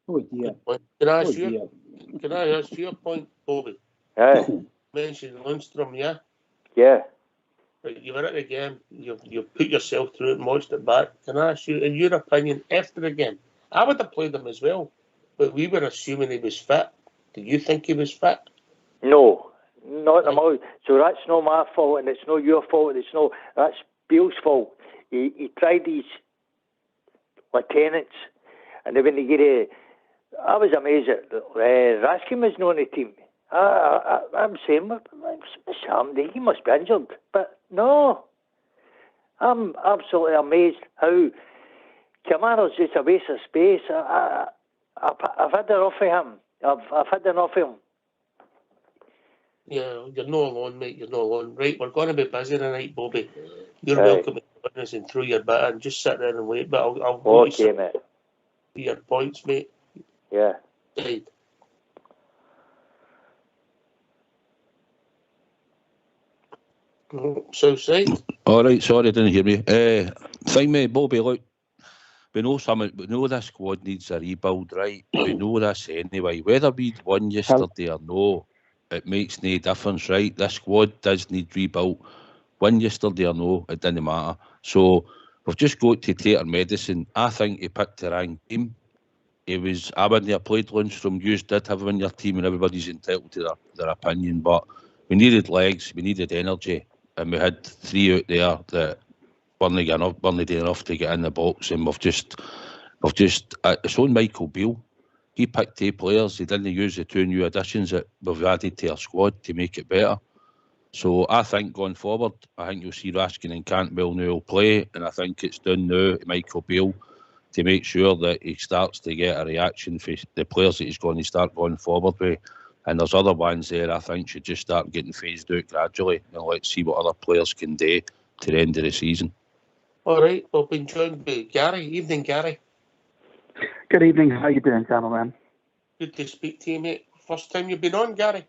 Oh dear. Can I Oh ask you? dear. Can I ask you a point, Bobby? Mentioned Lundstrom, yeah. Yeah. Right, you were at the game. You put yourself through it and watched it back. Can I ask you, in your opinion, after the game? I would have played him as well, but we were assuming he was fit. Do you think he was fit? No, not at all. So that's not my fault, and it's not your fault. That's Bill's fault. He tried these lieutenants, and then when they get a, I was amazed that Raskin was not on the team. I'm saying, what's happened? He must be injured, but no. I'm absolutely amazed how Kamara's just a waste of space. I've had enough of him. I've had enough of him. Yeah, you're not alone, mate. You're not alone. Right, we're going to be busy tonight, Bobby. You're Right. welcome to join us and throw your bit in. Just sit there and wait. But I'll go to Okay, some mate. of your points, mate. Yeah. Right. Southside. All right, sorry, didn't hear me. Thing, mate, Bobby, look, we know this squad needs a rebuild, right? We know this anyway. Whether we'd won yesterday or no, it makes no difference, right? This squad does need rebuilt. Win yesterday or no, it doesn't matter. So we've just got to take our medicine. I think he picked the wrong team. I wouldn't have played Lundstrom. You did have him in your team, and everybody's entitled to their opinion. But we needed legs, we needed energy, and we had three out there that weren't doing enough to get in the box. And we've just it's on Michael Beale. He picked 8 players. He didn't use the 2 new additions that we've added to our squad to make it better. So I think going forward, I think you'll see Raskin and Cantwell now play, and I think it's done now to Michael Beale to make sure that he starts to get a reaction for the players that he's going to start going forward with. And there's other ones there I think should just start getting phased out gradually, and let's see what other players can do to the end of the season. All right, we've been joined by Gary. Evening, Gary. Good evening. How you doing, gentlemen? Good to speak to you, mate. First time you've been on, Gary?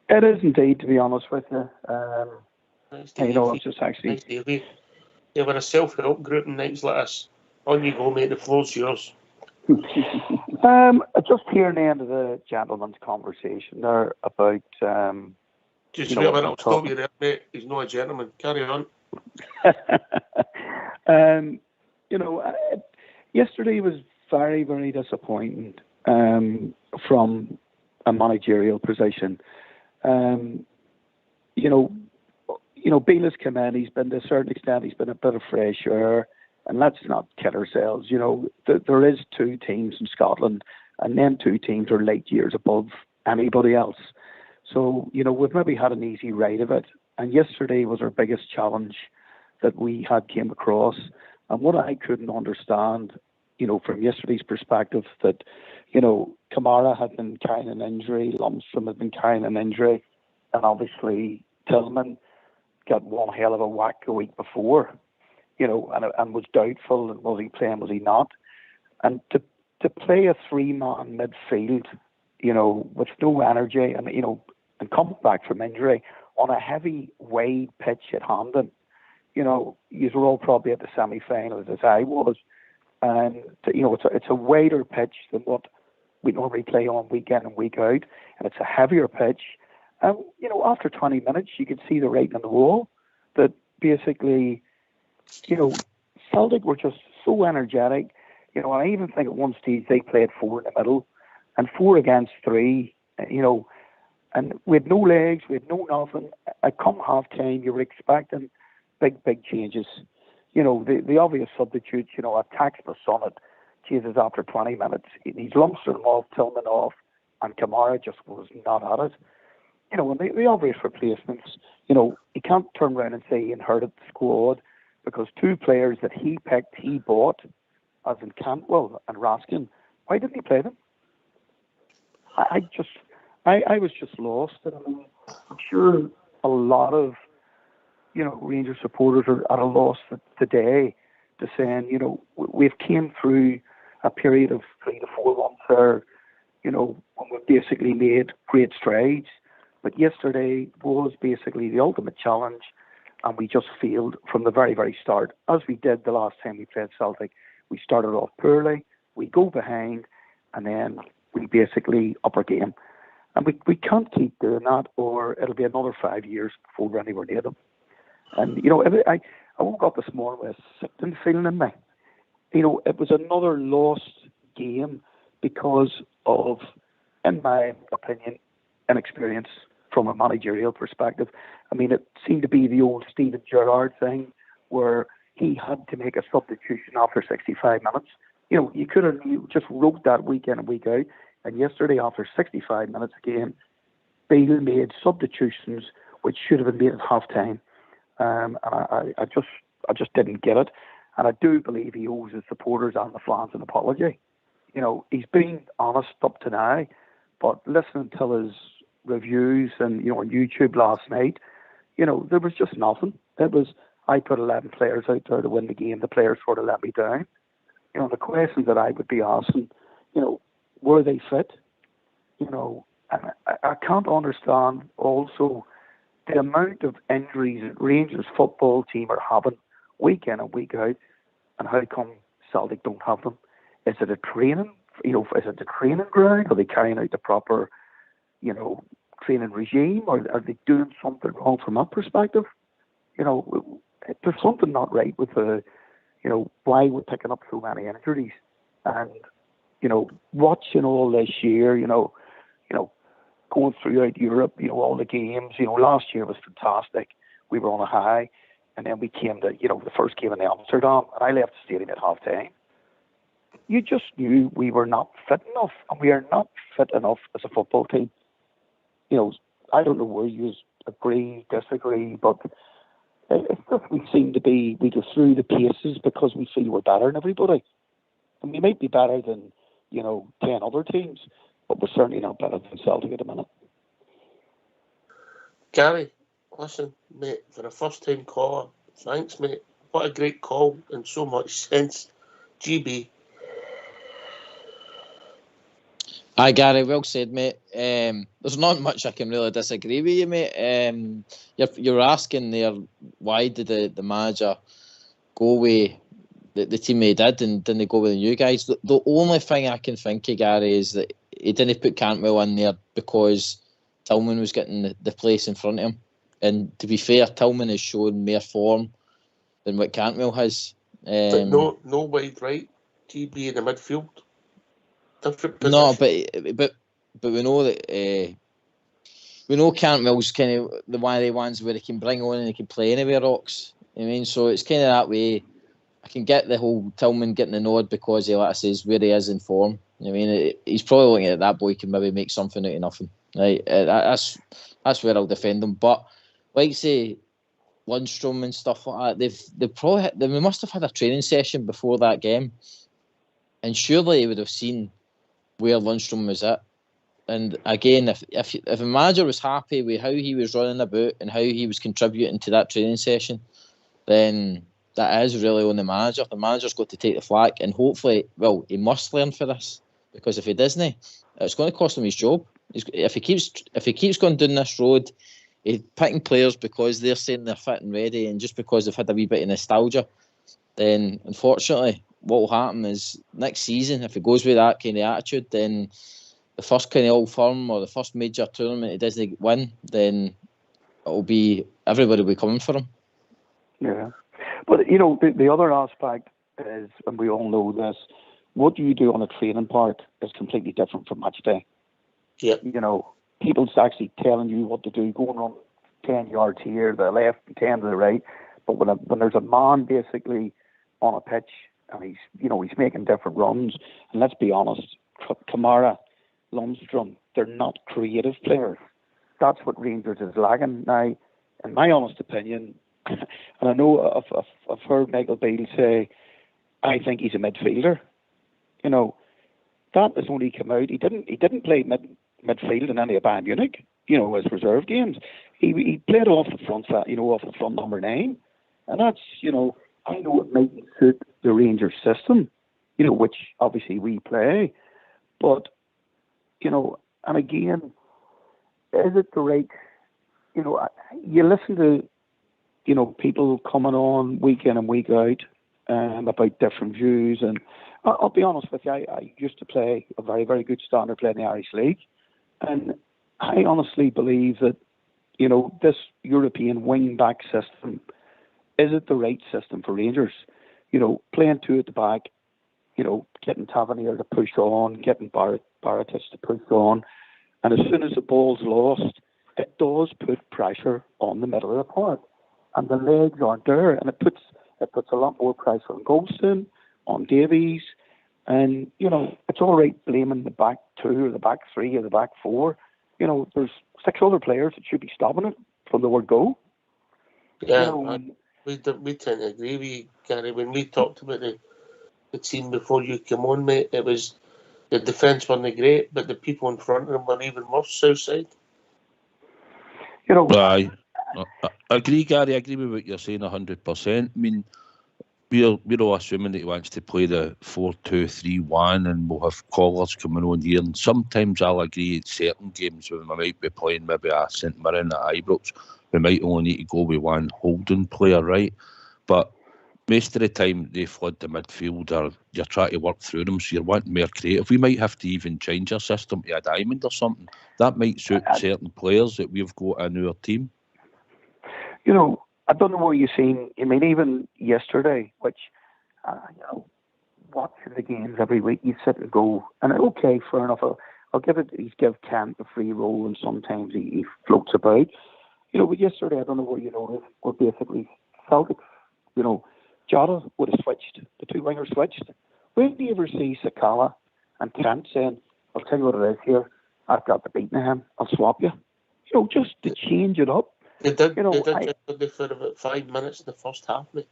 It is indeed, to be honest with you. Nice to You know, hear it's just actually. Nice to hear you. Yeah, we're a self-help group and nights like this. On you go, mate. The floor's yours. Just hearing the end of the gentleman's conversation there about. Just wait a minute, I'll stop you there, mate. He's not a gentleman. Carry on. You know, yesterday was very, very disappointing from a managerial position. You know, Beale has come in. He's been, to a certain extent, he's been a bit of fresh air. And let's not kid ourselves. You know, there is 2 teams in Scotland, and them 2 teams are light years above anybody else. So, you know, we've maybe had an easy ride of it. And yesterday was our biggest challenge that we had came across. And what I couldn't understand, you know, from yesterday's perspective, that, you know, Kamara had been carrying an injury, Lundstrom had been carrying an injury, and obviously Tillman got one hell of a whack a week before, you know, and was doubtful, and was he playing, was he not? And to play a 3-man midfield, you know, with no energy, and, you know, and coming back from injury on a heavy, wide pitch at Hamden, you know, you were all probably at the semi-finals as I was, and, you know, it's a wider pitch than what we normally play on week in and week out, and it's a heavier pitch. And, you know, after 20 minutes, you could see the writing on the wall that basically, you know, Celtic were just so energetic. You know, I even think at one stage they played 4 in the middle and 4 against 3, you know, and we had no legs, we had no nothing. At come half time, you were expecting big changes. You know, the obvious substitutes, you know, attacks the Sonnet, chases after 20 minutes. He's Lundstrom off, Tillman off, and Kamara just was not at it. You know, and the obvious replacements, you know, he can't turn around and say he inherited the squad, because 2 players that he picked, he bought, as in Cantwell and Raskin, why didn't he play them? I was just lost. And I mean, I'm sure a lot of, you know, Rangers supporters are at a loss today to saying, you know, we've came through a period of 3 to 4 months there, you know, when we've basically made great strides. But yesterday was basically the ultimate challenge. and we just failed from the very, very start, as we did the last time we played Celtic. We started off poorly, we go behind, and then we basically up our game. And we can't keep doing that, or it'll be another 5 years before we're anywhere near them. And, I woke up this morning with a sickening feeling in me. It was another lost game because of, in my opinion, inexperience from a managerial perspective. I mean, it seemed to be the old Steven Gerrard thing where he had to make a substitution after 65 minutes. You could have just wrote that week in and week out. And yesterday, after 65 minutes again, Beale made substitutions which should have been made at half-time. And I just didn't get it. And I do believe he owes his supporters and the fans an apology. He's been honest up to now, but listening to his reviews and, on YouTube last night, there was just nothing. It was, I put 11 players out there to win the game. The players sort of let me down. The questions that I would be asking, were they fit? And I can't understand also the amount of injuries that Rangers football team are having week in and week out, and how come Celtic don't have them? Is it a training? Is it the training ground? Are they carrying out the proper, training regime, or are they doing something wrong from that perspective? There's something not right with the, why we're picking up so many injuries, and watching all this year, going throughout Europe, all the games, last year was fantastic. We were on a high, and then we came to, the first game in Amsterdam, and I left the stadium at half time. You just knew we were not fit enough, and we are not fit enough as a football team. I don't know where you agree, disagree, but it's just we go through the paces because we feel we're better than everybody. And we might be better than, 10 other teams, but we're certainly not better than Celtic at the minute. Gary, listen, mate, for a first-time caller, thanks, mate. What a great call and so much sense. GB. Aye, Gary, well said, mate. There's not much I can really disagree with you, mate. You're asking there, why did the manager go with the team he did and didn't go with the new guys? The only thing I can think of, Gary, is that he didn't put Cantwell in there because Tillman was getting the place in front of him. And to be fair, Tillman has shown more form than what Cantwell has. But no wide right, GB in the midfield. Different position. No, but we know that we know Cantwell's kind of the one of the ones where he can bring on and he can play anywhere, Rocks. I mean, so it's kind of that way. I can get the whole Tillman getting the nod because he, like I says, where he is in form. I mean, he's probably looking at that boy can maybe make something out of nothing. Right? That's where I'll defend him. But like say, Lundstrom and stuff like that, we must have had a training session before that game, and surely he would have seen where Lundstrom was at. And again, if a manager was happy with how he was running about and how he was contributing to that training session, then that is really on the manager. The manager's got to take the flak, and hopefully, well, he must learn for this, because if he doesn't, it's going to cost him his job. If he keeps going down this road, he's picking players because they're saying they're fit and ready, and just because they've had a wee bit of nostalgia, then unfortunately, what will happen is next season, if he goes with that kind of attitude, then the first kind of Old Firm or the first major tournament he doesn't win, then it'll be everybody will be coming for him. Yeah. But, the other aspect is, and we all know this, what you do on a training part is completely different from match day. Yeah. People's actually telling you what to do, going on 10 yards here, the left, 10 to the right. But when there's a man basically on a pitch and he's making different runs, and let's be honest, Kamara, Lundstrom, they're not creative players. That's what Rangers is lacking. Now, in my honest opinion, and I know I've heard Michael Beale say, I think he's a midfielder. That has only come out. He didn't play midfield in any of Bayern Munich, as reserve games. He played off the front, off the front number 9. And that's, I know it mightn't suit the Rangers system, which obviously we play. But, and again, is it the right, you listen to people coming on week in and week out about different views. And I'll be honest with you, I used to play a very, very good standard play in the Irish League. And I honestly believe that, this European wing-back system isn't the right system for Rangers. Playing two at the back, getting Tavernier to push on, getting Baratic to push on. And as soon as the ball's lost, it does put pressure on the middle of the park. And the legs aren't there. And it puts a lot more pressure on Goldson, on Davies. And, it's all right blaming the back two or the back three or the back four. There's 6 other players that should be stopping it from the word go. Yeah, we tend to agree with you, Gary. When we talked about the team before you came on, mate, it was the defence weren't great, but the people in front of them were even worse, Southside. I agree, Gary. I agree with what you're saying 100%. I mean, we're all assuming that he wants to play the 4-2-3-1 and we'll have callers coming on here. And sometimes I'll agree in certain games when we might be playing maybe a St Mirren at Ibrox, we might only need to go with one holding player, right? But most of the time they flood the midfield or you're trying to work through them, so you're wanting more creative. We might have to even change our system to a diamond or something. That might suit certain players that we've got in our team. I don't know what you've seen. I mean, even yesterday, which, watching the games every week, you sit and go, and okay, fair enough, I'll give Kent a free roll, and sometimes he floats about. But yesterday, I don't know what you noticed, but basically, Celtic, Jota would have switched, the two wingers switched. When do you ever see Sakala and Kent saying, I'll tell you what it is here, I've got the beating of him, I'll swap you? Just to change it up. They did yesterday for about 5 minutes in the first half, mate.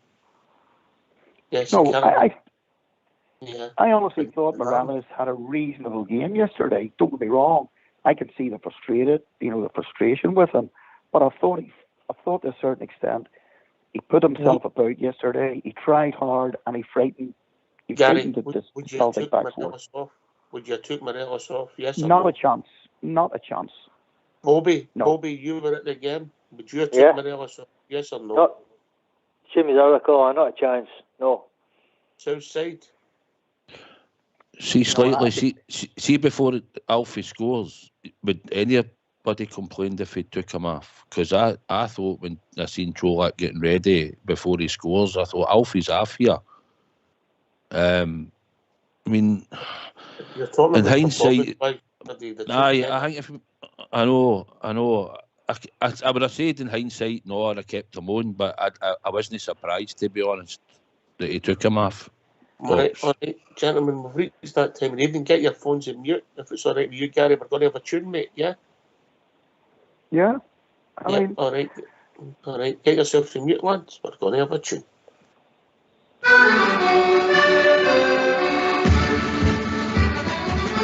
Yes, no, I honestly thought No. Morales had a reasonable game yesterday. Don't get me wrong. I could see the frustration with him. But I thought to a certain extent, he put himself about yesterday. He tried hard and he frightened. Gary, would you have took Morelos off? Would you have took Morelos off? Yes or Not no? a chance. Not a chance. Bobby, you were at the game. Would you have took Morelos off? Yes or no? Not, same as I recall, not a chance. No. Southside. See, slightly. See, before Alfie scores, would anybody complained if he took him off? Because I thought when I seen Trolak getting ready before he scores, I thought Alfie's off here. I mean, You're talking in about hindsight, I think I know. I would have said in hindsight, no, I'd have kept him on, but I wasn't surprised, to be honest, that he took him off. All right, gentlemen, we've reached that time of the evening. Get your phones on mute. If it's all right with you, Gary, we're going to have a tune, mate, yeah? Yeah? I mean... All right. Get yourself to mute, lads. We're going to have a tune.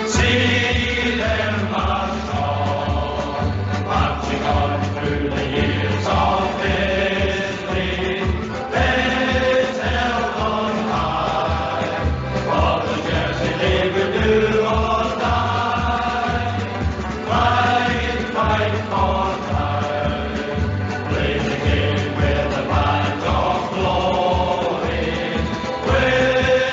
See them march on, marching on through the years of history. Heads held on high, for the jersey they will do or die. Fight for time, play the game with a mind of glory. With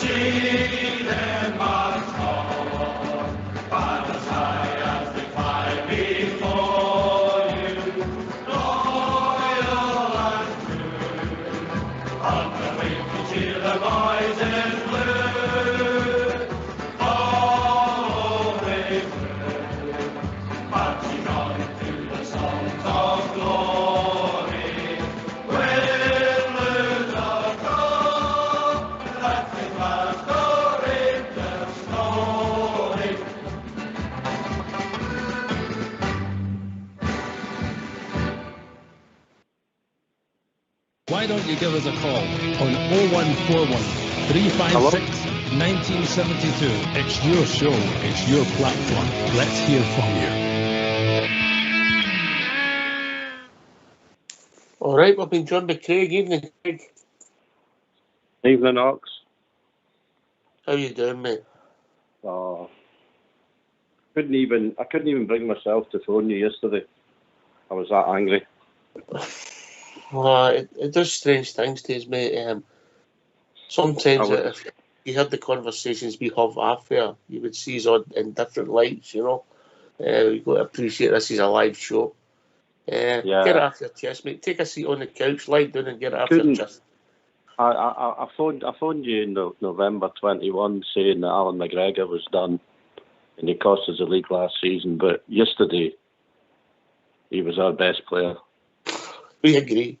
see them march on, banners high as they fly before you, loyal and true, on the wing to cheer the boys in blue, all brave blue, marching on to the songs of glory, with blues of gold, that's the Glasgow Rangers story. Why don't you give us a call on 0141 356 1972? It's your show, it's your platform. Let's hear from you. All right, we've been joined by Craig. Evening, Craig. Evening, Ox. How you doing, mate? I couldn't even bring myself to phone you yesterday. I was that angry. It does strange things to us, mate. Sometimes if you had the conversations we have after, you would see us in different lights, you know. We've got to appreciate this is a live show. Get it off your chest, mate. Take a seat on the couch, lie down and get it off your chest. I phoned you in November 21 saying that Alan McGregor was done and he cost us the league last season, but yesterday he was our best player. We agree.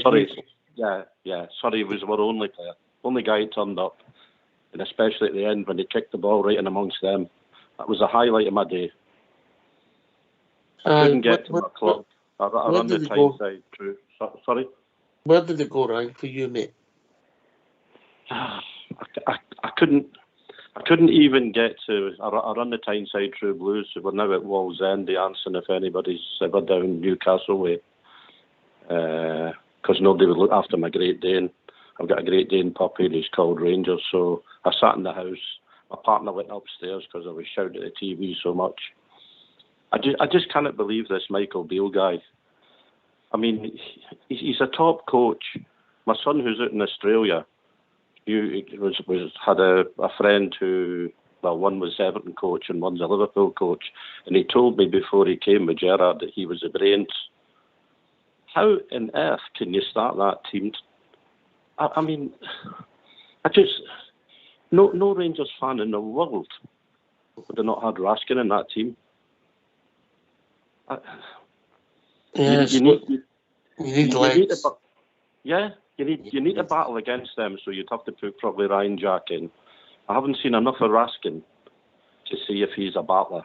Sorry, sorry, he was our only player. Only guy who turned up. And especially at the end when he kicked the ball right in amongst them. That was a highlight of my day. I couldn't get to my club. I run the Tyneside through. Sorry? Where did it go wrong for you, mate? I couldn't even get to. I run the Tyneside True Blues. So we're now at Wall's End, the Anson, if anybody's ever down Newcastle way. Because nobody would look after my Great Dane. I've got a Great Dane puppy and he's called Rangers. So I sat in the house. My partner went upstairs because I was shouting at the TV so much. I just cannot believe this Michael Beale guy. I mean, he's a top coach. My son, who's out in Australia, had a friend who, well, one was Everton coach and one's a Liverpool coach, and he told me before he came with Gerrard that he was the brains. How on earth can you start that team? I mean, no Rangers fan in the world would have not had Raskin in that team. You need legs. You need a battle against them, so you'd have to put probably Ryan Jack in. I haven't seen enough of Raskin to see if he's a battler.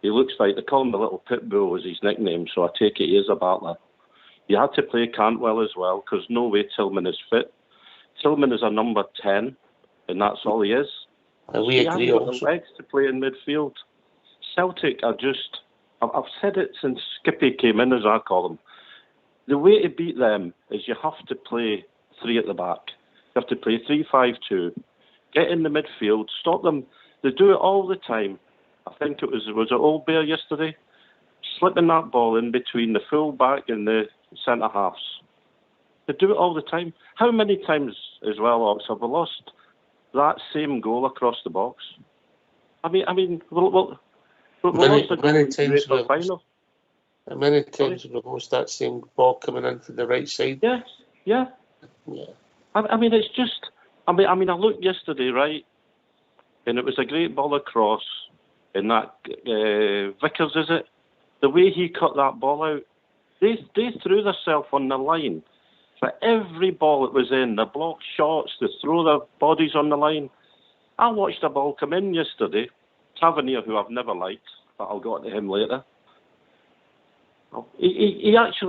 He looks like, they call him the little pit bull was his nickname, so I take it he is a battler. You had to play Cantwell as well, because no way Tillman is fit. Tillman is a number 10, and that's all he is. And we agree also. also. The legs to play in midfield. Celtic are just, I've said it since Skippy came in, as I call him. The way to beat them is you have to play three at the back. You have to play 3-5-2. Get in the midfield, stop them. They do it all the time. I think it was it Old Bear yesterday? Slipping that ball in between the full back and the centre halves. They do it all the time. How many times as well, Ox, have we lost that same goal across the box? Many times we lost that same ball coming in from the right side. Yeah. I mean, it's just. I looked yesterday, right, and it was a great ball across, and that Vickers, is it? The way he cut that ball out, they threw themselves on the line for every ball that was in. The blocked shots, they throw their bodies on the line. I watched the ball come in yesterday. Tavernier, who I've never liked, but I'll go on to him later. He gets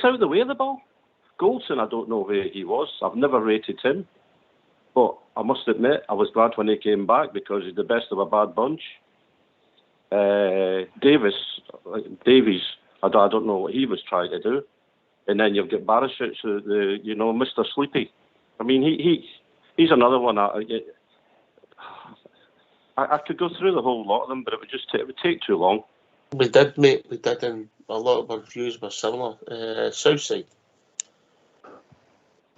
out of the way of the ball. Goldson, I don't know where he was. I've never rated him. But I must admit, I was glad when he came back because he's the best of a bad bunch. Davies, I don't know what he was trying to do. And then you've got Barisic, Mr. Sleepy. I mean, he's another one. I could go through the whole lot of them, but it would take too long. We did, mate. We did, and a lot of our views were similar. Southside.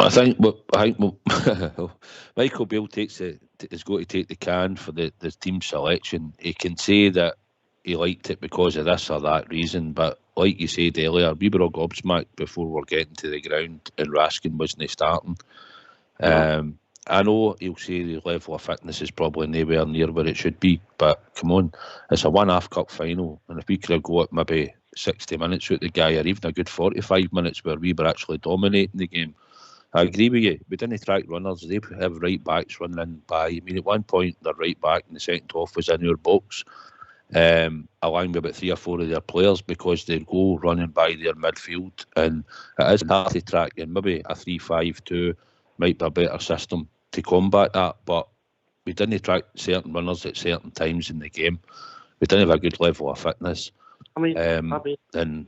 I think Michael Beale is going to take the can for the team selection. He can say that he liked it because of this or that reason, but like you said earlier, we were all gobsmacked before we're getting to the ground and Raskin wasn't starting. I know he'll say the level of fitness is probably nowhere near where it should be, but come on, it's a one-half cup final, and if we could have got maybe 60 minutes with the guy, or even a good 45 minutes where we were actually dominating the game, I agree with you. We didn't track runners. They have right backs running in by. I mean, at one point, their right back in the second half was in our box, along with about 3 or 4 of their players because they go running by their midfield, and it is hard to track. And maybe a 3-5-2 might be a better system to combat that, but we didn't track certain runners at certain times in the game. We didn't have a good level of fitness. And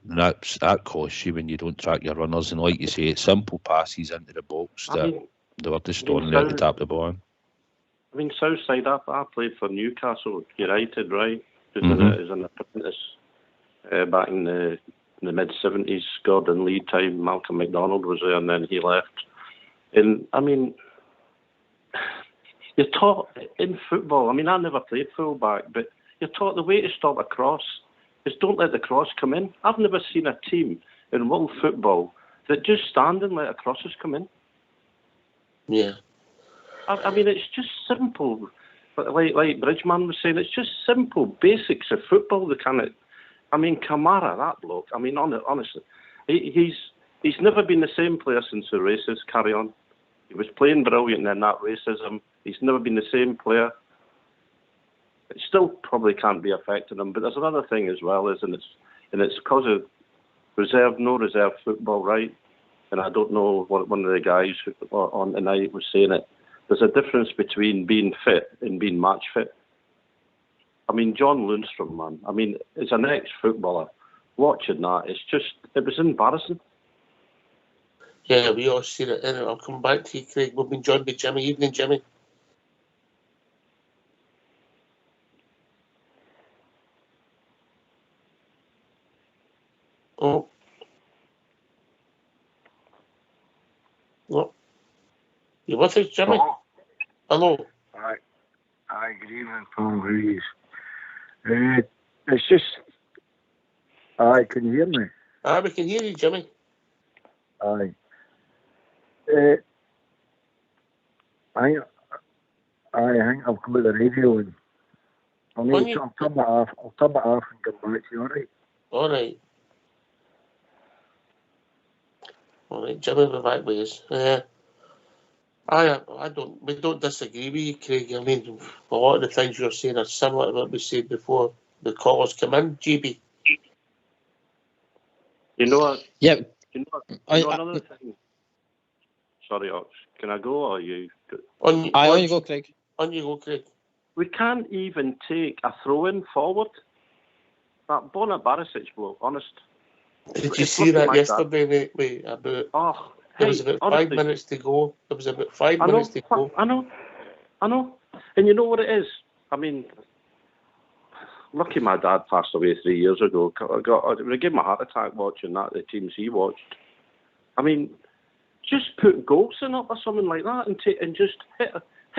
that costs you when you don't track your runners. And like you say, it's simple passes into the box that they were just on there to tap the ball in. I mean, Southside, I played for Newcastle United, right? As an apprentice back in the mid-70s, Gordon Lee time. Malcolm MacDonald was there, and then he left. And I mean, you're taught in football. I mean, I never played fullback, but you're taught the way to stop a cross is don't let the cross come in. I've never seen a team in world football that just stand and let a crosses come in. Yeah. I mean, it's just simple. But like Bridgman was saying, it's just simple basics of football. I mean, Kamara, that bloke. I mean, honestly, he's never been the same player since the races. Carry on. He was playing brilliant, and then that racism. He's never been the same player. It still probably can't be affecting him. But there's another thing as well, it's because of no reserve football, right? And I don't know what one of the guys on tonight was saying it. There's a difference between being fit and being match fit. I mean, John Lundstrom, man. I mean, as an ex-footballer, watching that, it was embarrassing. Yeah, we all see it. And I'll come back to you, Craig. We've been joined by Jimmy. Evening, Jimmy. Oh. What? You with us, Jimmy? Hello. Hi, good evening, Tom Breeze. It's just... Aye, can you hear me? Aye, we can hear you, Jimmy. Aye. I think I've got the radio and I'll turn it off. I'll turn it off and come back to you, alright? Alright, Jimmy, we're back with us. We don't disagree with you, Craig. I mean, a lot of the things you're saying are similar to what we said before the callers come in, GB. You know what? Yeah. You know another thing. Sorry, Ox. Can I go or you? On you go, Craig. On you go, Craig. We can't even take a throw-in forward. That Bonner Barisic bloke, honest. Did you see that yesterday, mate? There was about 5 minutes to go. I know. And you know what it is? I mean, lucky my dad passed away 3 years ago. I gave him a heart attack watching that, the teams he watched. I mean, just put Goldson up or something like that and just hit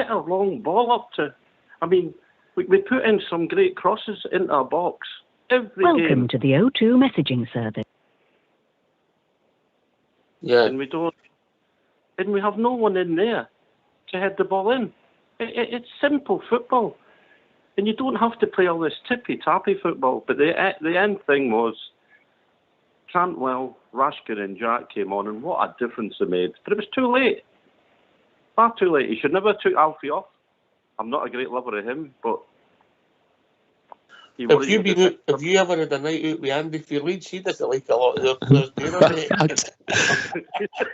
a long ball up to... I mean, we put in some great crosses into our box every game. Welcome to the O2 messaging service. Yeah. And we have no one in there to head the ball in. It's simple football. And you don't have to play all this tippy-tappy football. But the end thing was Cantwell, Raskin and Jack came on, and what a difference they made. But it was too late. Far too late. He should never have took Alfie off. I'm not a great lover of him, but... Have you ever had a night out with Andy Felix? He doesn't like a lot of their players doing it.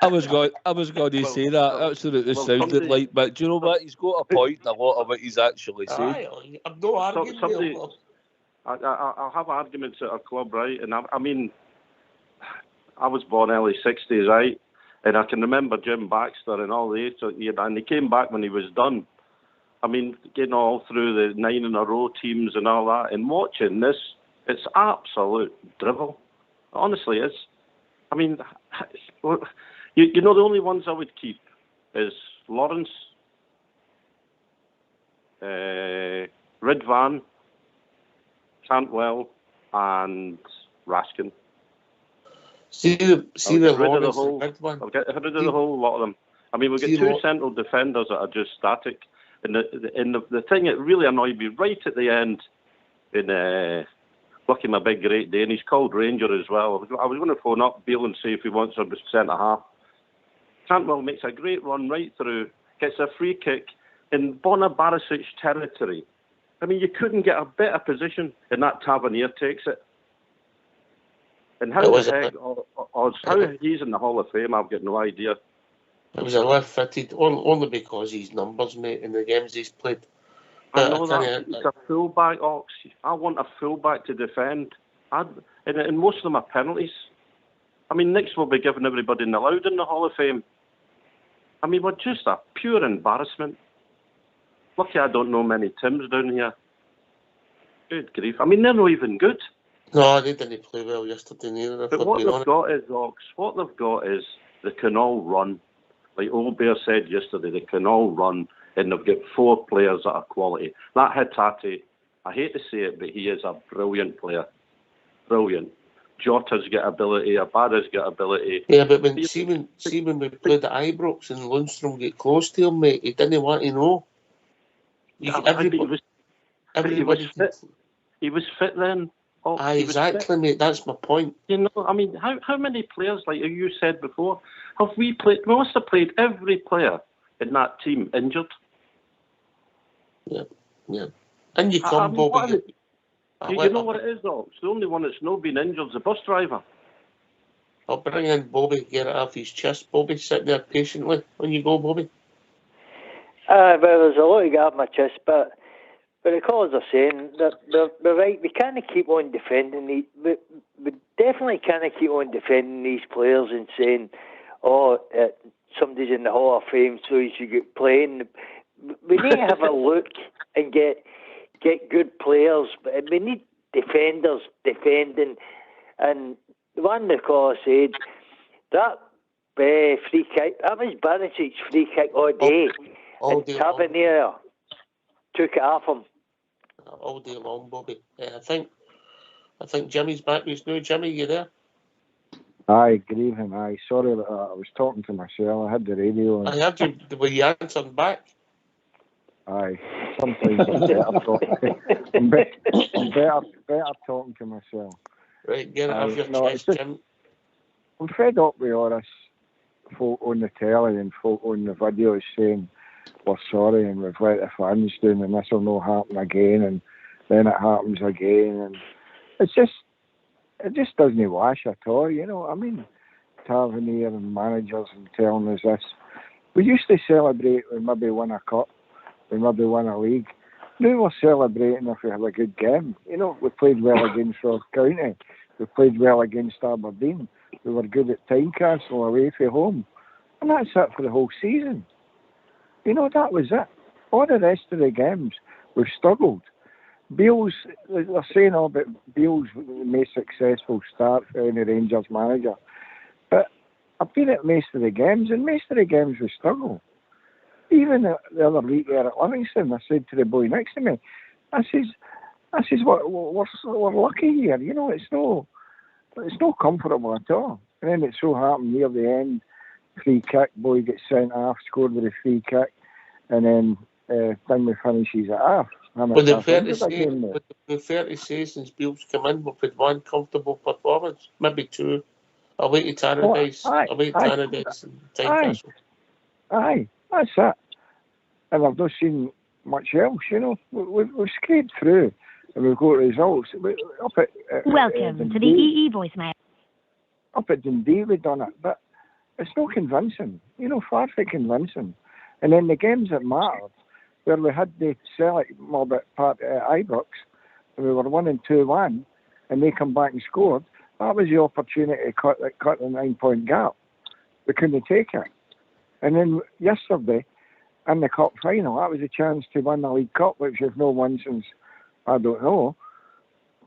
I was going to say that. Absolutely sounded like, but do you know what? He's got a point in a lot of what he's actually saying. I'm not arguing. I'll have arguments at a club, right? And I mean, I was born early 60s, right? And I can remember Jim Baxter and all the and he came back when he was done. I mean, getting all through the 9-in-a-row teams and all that, and watching this, it's absolute drivel. Honestly, it's. I mean, You know, the only ones I would keep is Lawrence, Ridvan, Cantwell, and Raskin. See the Lawrence whole, I'll get rid of the whole lot of them. I mean, we've got two central defenders that are just static. And the thing that really annoyed me right at the end, in Lucky My Big Great Day, and he's called Ranger as well. I was going to phone up Beale and see if he wants a centre-half. Cantwell makes a great run right through, gets a free kick in Bona Barisic territory. I mean, you couldn't get a better position, and that Tavernier takes it. And how the heck, how he's in the Hall of Fame, I've got no idea. It was a left-footed, only because his numbers, mate, in the games he's played. I know that. It's a full-back, Ox. I want a full-back to defend. And most of them are penalties. I mean, next we'll be giving everybody an allowed in the Hall of Fame. I mean, we're just a pure embarrassment. Lucky I don't know many Tims down here. Good grief. I mean, they're not even good. No, they didn't play well yesterday neither. But what they've got is, Ox, what they've got is they can all run. Like Old Bear said yesterday, they can all run, and they've got 4 players that are quality. That Hatate, I hate to say it, but he is a brilliant player. Brilliant. Jota's got ability, Abada's got ability. Yeah, but when we played at Ibrox and Lundstrom get close to him, mate, he didn't want to know. He was fit then. Exactly, mate. That's my point. You know, I mean, how many players, like you said before, have we played? We must have played every player in that team injured. Yeah. And you come, Bobby. You know what it is, though? It's the only one that's not been injured is the bus driver. I'll bring in Bobby, get it off his chest. Bobby, sit there patiently when you go, Bobby. Well, there's a lot to get off my chest, but the callers are saying that they're right. We can't keep on defending we definitely can't keep on defending these players and saying, somebody's in the Hall of Fame, so you should get playing. We need to have a look and get good players, but we need defenders defending. And the one the caller said that free kick, that was Barisic's free kick all day. And Tavernier took it off him. All day long, Bobby. I think Jimmy's back with us now. Jimmy, you there? Aye, good evening. Aye, sorry, I was talking to myself. I had the radio on. I heard you. Were you answering back? Aye, sometimes it's better talking to myself. Right, get it off your chest, Jim. I'm fed up with all this folk on the telly and folk on the videos saying we're sorry and we've let the fans down and this will not happen again, and then it happens again, and it just doesn't wash at all, you know what I mean? Tavernier and managers and telling us this. We used to celebrate when maybe win a cup, we maybe win a league. Now we're celebrating if we have a good game. You know, we played well against Ross County, we played well against Aberdeen, we were good at Tynecastle away from home, and that's it for the whole season. You know, that was it. All the rest of the games, we've struggled. Beale's, they're saying all about Beale's most successful start for any Rangers manager. But I've been at most of the games, and most of the games we struggle. Even the other week there at Livingston, I said to the boy next to me, I says, we're lucky here. You know, it's no comfortable at all. And then it so happened near the end, free kick, boy gets sent off, scored with a free kick, and then we finishes it off. Would it be fair to say since Beale's come in, we've had one comfortable performance, maybe two, away to Tannadice, and Tynecastle. Aye, that's it. And I've not seen much else, you know. We've scraped through and we've got results. Welcome to the EE voicemail. Up at Dundee we've done it, but it's not convincing, you know, far from convincing. And then the games that mattered, where we had the Celtic mob at Ibrox, and we were winning 2-1, and they come back and scored, that was the opportunity to cut the 9-point gap. We couldn't take it. And then yesterday, in the cup final, that was a chance to win the League Cup, which we've not won since, I don't know,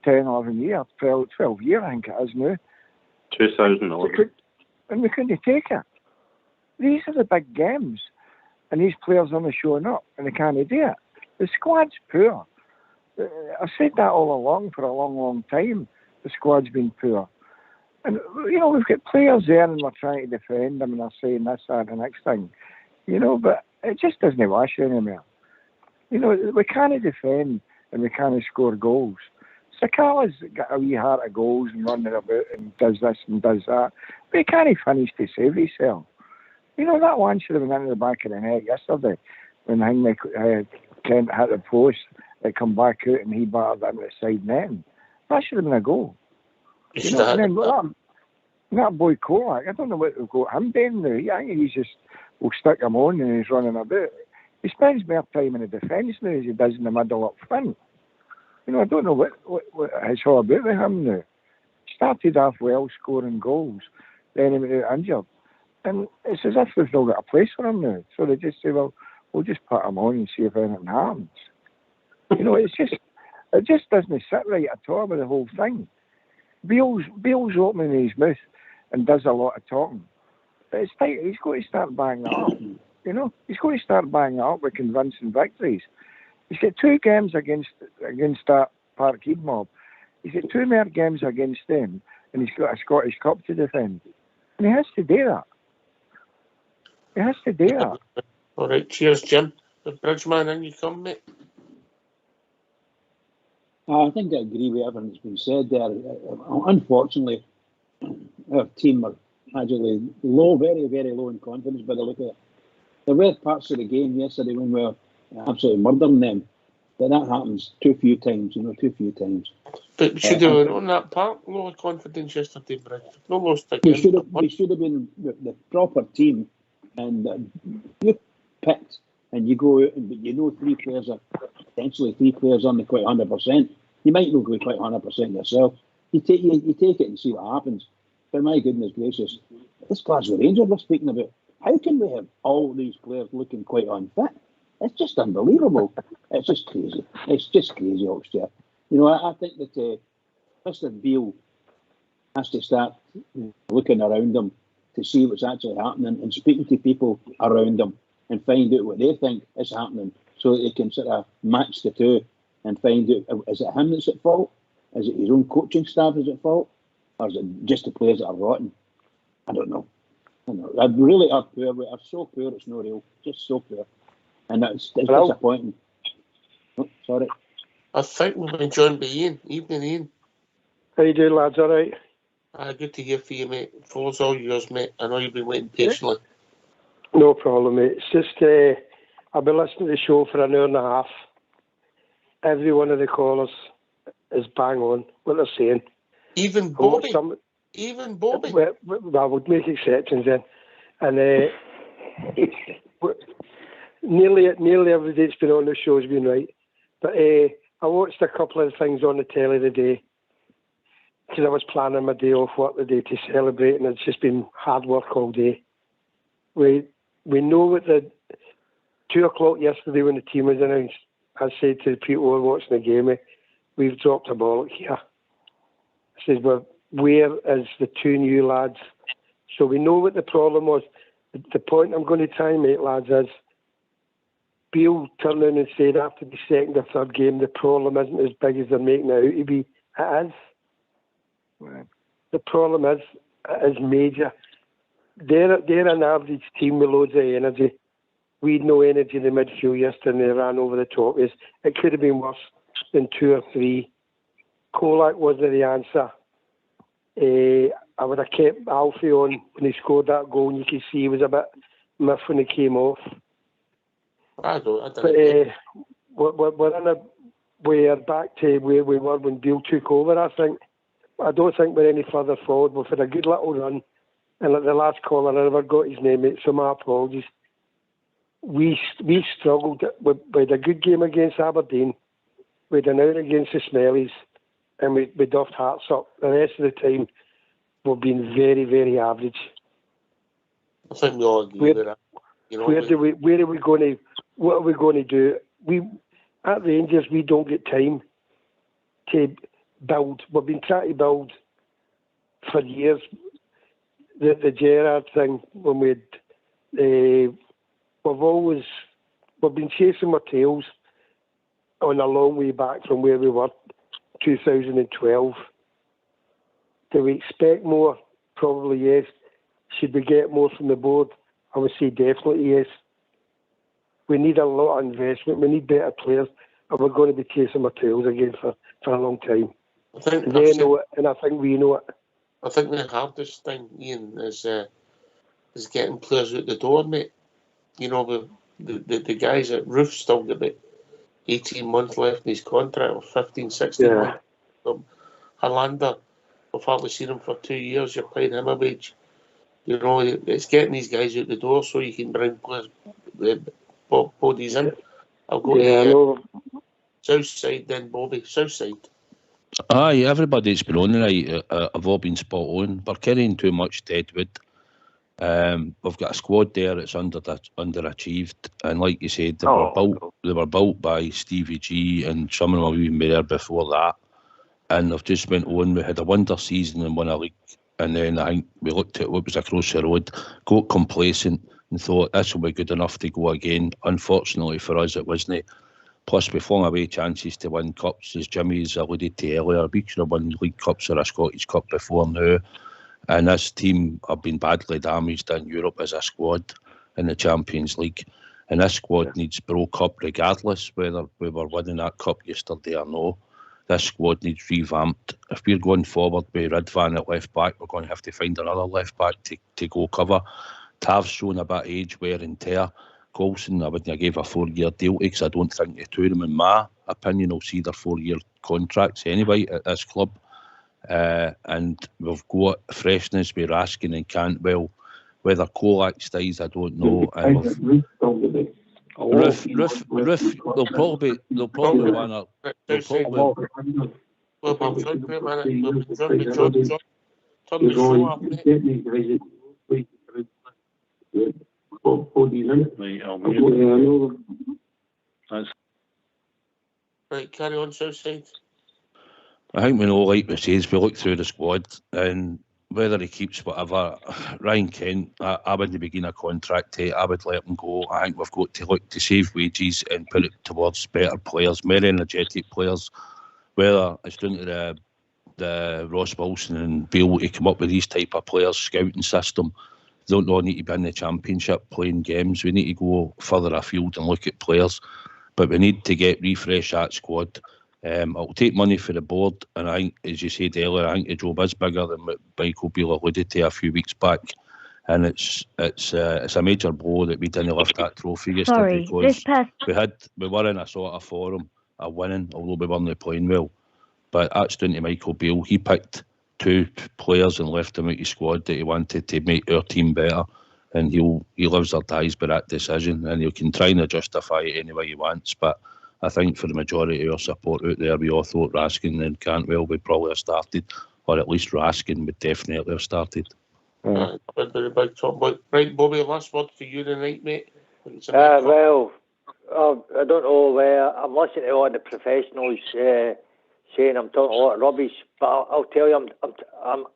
10, 11 years, 12 years I think it is now. 2011. And we couldn't take it. these are the big games, and these players aren't showing up, and they can't do it. The squad's poor. I've said that all along for a long, long time. The squad's been poor. And, we've got players there and we're trying to defend them and they're saying this, that, and the next thing. But it just doesn't wash anymore. We can't defend and we can't score goals. Sakala's got a wee heart of goals and running about and does this and does that. But he can't finish to save himself. That one should have been into the back of the net yesterday when Kent hit the post. They come back out and he battered into the side net. That should have been a goal. And then that boy Kolak, I don't know what we've got him doing now. I think he's just, we'll stick him on and he's running about. He spends more time in the defence now as he does in the middle up front. I don't know what it's all about with him now. Started off well, scoring goals, then he went out injured. And it's as if we've not got a place for him now. So they just say, well, we'll just put him on and see if anything happens. It just doesn't sit right at all with the whole thing. Beale's opening his mouth and does a lot of talking. But it's time, he's got to start banging it up. He's got to start banging it up with convincing victories. He's got 2 games against that Parkhead mob. He's got 2 more games against them, and he's got a Scottish Cup to defend. And he has to do that. All right, cheers, Jim. The Bridgeman, in you come, mate. I think I agree with everything that's been said there. Unfortunately, our team are actually low, very, very low in confidence by the look of it. There were parts of the game yesterday when we were absolutely murdering them, but that happens too few times. But we should have on that part, low confidence yesterday, Bridge. No lost again. We should have been the proper team, and you picked and you go out, but 3 players are potentially 3 players aren't quite 100%. You might not go quite 100% yourself. You take it and see what happens. But my goodness gracious, this Glasgow Rangers we're speaking about, how can we have all these players looking quite unfit? It's just unbelievable. It's just crazy. Oxford. I think that Mr. Beale has to start looking around him to see what's actually happening and speaking to people around him and find out what they think is happening so that they can sort of match the two and find out, is it him that's at fault? Is it his own coaching staff that's at fault? Or is it just the players that are rotten? I don't know. I really are poor. We are so poor, it's no real. Just so poor. And it's disappointing. Oh, sorry. I think we've been joined by Ian. Evening, Ian. How you doing, lads? All right? Good to hear from you, mate. Floor's all yours, mate. I know you've been waiting patiently. No problem, mate. It's just, I've been listening to the show for an hour and a half. Every one of the callers is bang on what they're saying. Even Bobby? Even Bobby? Well, I would make exceptions then. And nearly every day it's been on the show has been right. But I watched a couple of things on the telly today because I was planning my day off work today to celebrate, and it's just been hard work all day. We know at the 2 o'clock yesterday when the team was announced, I said to the people who were watching the game, we've dropped a ball here. I said, well, where is the 2 new lads? So we know what the problem was. The point I'm going to try and make, lads, is Beale turned in and said after the second or third game, the problem isn't as big as they're making it out to be. It is. Right. The problem is, it is major. They're an average team with loads of energy. We had no energy in the midfield yesterday and they ran over the top. It could have been worse than 2 or 3. Kolak wasn't the answer. I would have kept Alfie on when he scored that goal, and you could see he was a bit miffed when he came off. We're back to where we were when Beale took over, I think. I don't think we're any further forward. We've had a good little run, and like the last caller, I never got his name, so my apologies. We struggled. We had a good game against Aberdeen. We had an out against the Smellies, and we duffed Hearts up. The rest of the time, we've been very, very average. I think we all agree with that. What are we going to do? At Rangers, we don't get time to build. We've been trying to build for years. The Gerrard thing, when we had we've been chasing our tails on a long way back from where we were 2012. Do we expect more? Probably yes. Should we get more from the board? I would say definitely yes. We need a lot of investment. We need better players, and we're going to be chasing our tails again for a long time. They know it, and I think we know it. I think the hardest thing, Ian, is getting players out the door, mate. You know, the guys at Roof still got about 18 months left in his contract, or 15, 16 months. Hollander, we've hardly seen him for 2 years. You're paying him a wage. You know, it's getting these guys out the door so you can bring players, bodies in. I'll go to South Side then, Bobby. South Side. Aye, everybody that's been on tonight have all been spot on. We're carrying too much deadwood. We've got a squad there that's underachieved, and like you said, they were built by Stevie G, and some of them have even been there before that. And they've just went on. We had a wonder season and won a league, and then I think we looked at what was across the road, got complacent, and thought this will be good enough to go again. Unfortunately for us, it wasn't. Plus, we flung away chances to win cups, as Jimmy's alluded to earlier. We should have won League Cups or a Scottish Cup before now. And this team have been badly damaged in Europe as a squad in the Champions League. And this squad needs broke up regardless whether we were winning that cup yesterday or no. This squad needs revamped. If we're going forward with Ridvan at left back, we're going to have to find another left back to go cover. Tav's shown a bit of age, wear and tear. Coulson, I wouldn't have gave a 4-year deal to because I don't think the two of them, in my opinion, will see their 4-year contracts anyway at this club. And we've got freshness with Raskin and Cantwell. Whether Kolak stays, I don't know. And Roof, they'll probably want to. Right, carry on, Southside. I think we know, like we says, we look through the squad, and whether he keeps whatever, Ryan Kent, I wouldn't begin a contract to. I would let him go. I think we've got to look to save wages and put it towards better players, more energetic players. Whether it's down to the Ross Wilson and Beale to come up with these type of players, scouting system. They don't all need to be in the Championship playing games. We need to go further afield and look at players. But we need to refresh that squad. It'll take money for the board, and I think, as you said earlier, I think the job is bigger than what Michael Beale alluded to a few weeks back. And it's a major blow that we didn't lift that trophy yesterday because we were in a sort of form of winning, although we weren't playing well. But that's down to Michael Beale. He picked 2 players and left them out his squad that he wanted to make our team better, and he lives or dies by that decision, and he can try and justify it any way he wants. But I think for the majority of our support out there, we all thought Raskin and Cantwell would probably have started, or at least Raskin would definitely have started. Right, Bobby, last word for you tonight, mate. Well, I don't know. I'm listening to all the professionals saying I'm talking a lot of rubbish, but I'll tell you,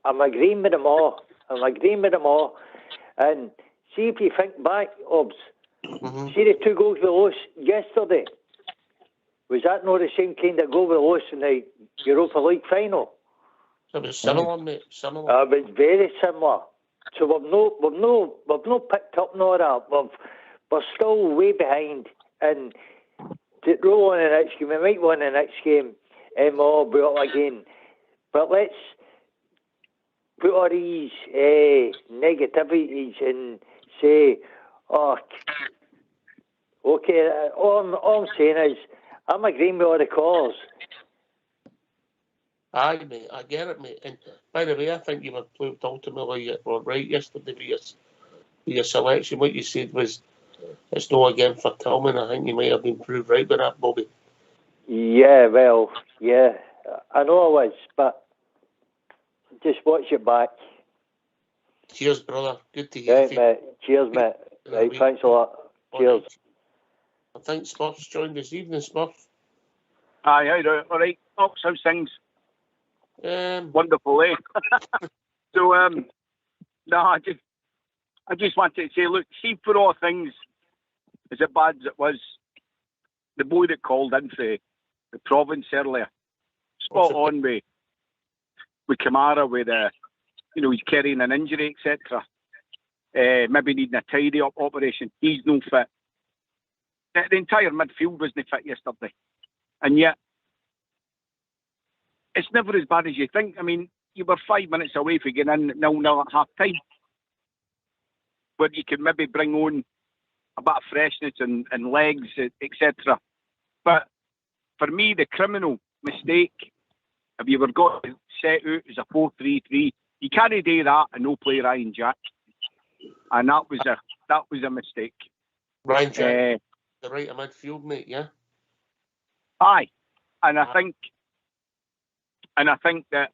I'm agreeing with them all. And see if you think back, Obs. See the 2 goals we lost yesterday. Was that not the same kind of goal we lost in the Europa League final? It was similar, mate. Similar. It was very similar. So we've not picked up nor that. We're still way behind, and to roll on the next game, we might win the next game, and we'll be up again. But let's put all these negativities and say, okay. All I'm saying is, I'm agreeing with all the callers. Aye, mate, I get it, mate. And by the way, I think you were proved ultimately right yesterday with your selection. What you said was it's no again for Tillman. I think you might have been proved right with that, Bobby. Yeah, well, yeah, I know I was, but just watch it back. Cheers, brother. Good to hear you. Mate. Cheers, mate. Right, thanks a lot. Cheers. I think Smurf's joined this evening, Smurf. Aye, how you doing? All right. How's things? Wonderful, eh? So, no, I I just wanted to say, look, see, for all things as bad as it was, the boy that called in for the province earlier, spot on with Kamara, with he's carrying an injury, etc. Maybe needing a tidy up operation. He's no fit. The entire midfield wasn't fit yesterday, and yet it's never as bad as you think. I mean, you were 5 minutes away from getting in 0-0 at half time, where you could maybe bring on a bit of freshness and legs, etc. But for me, the criminal mistake, if you were going to set out as a 4-3-3, you can't do that and no play Ryan Jack, and that was a mistake. Ryan Jack, the right of midfield, mate. Yeah. Aye, and I think that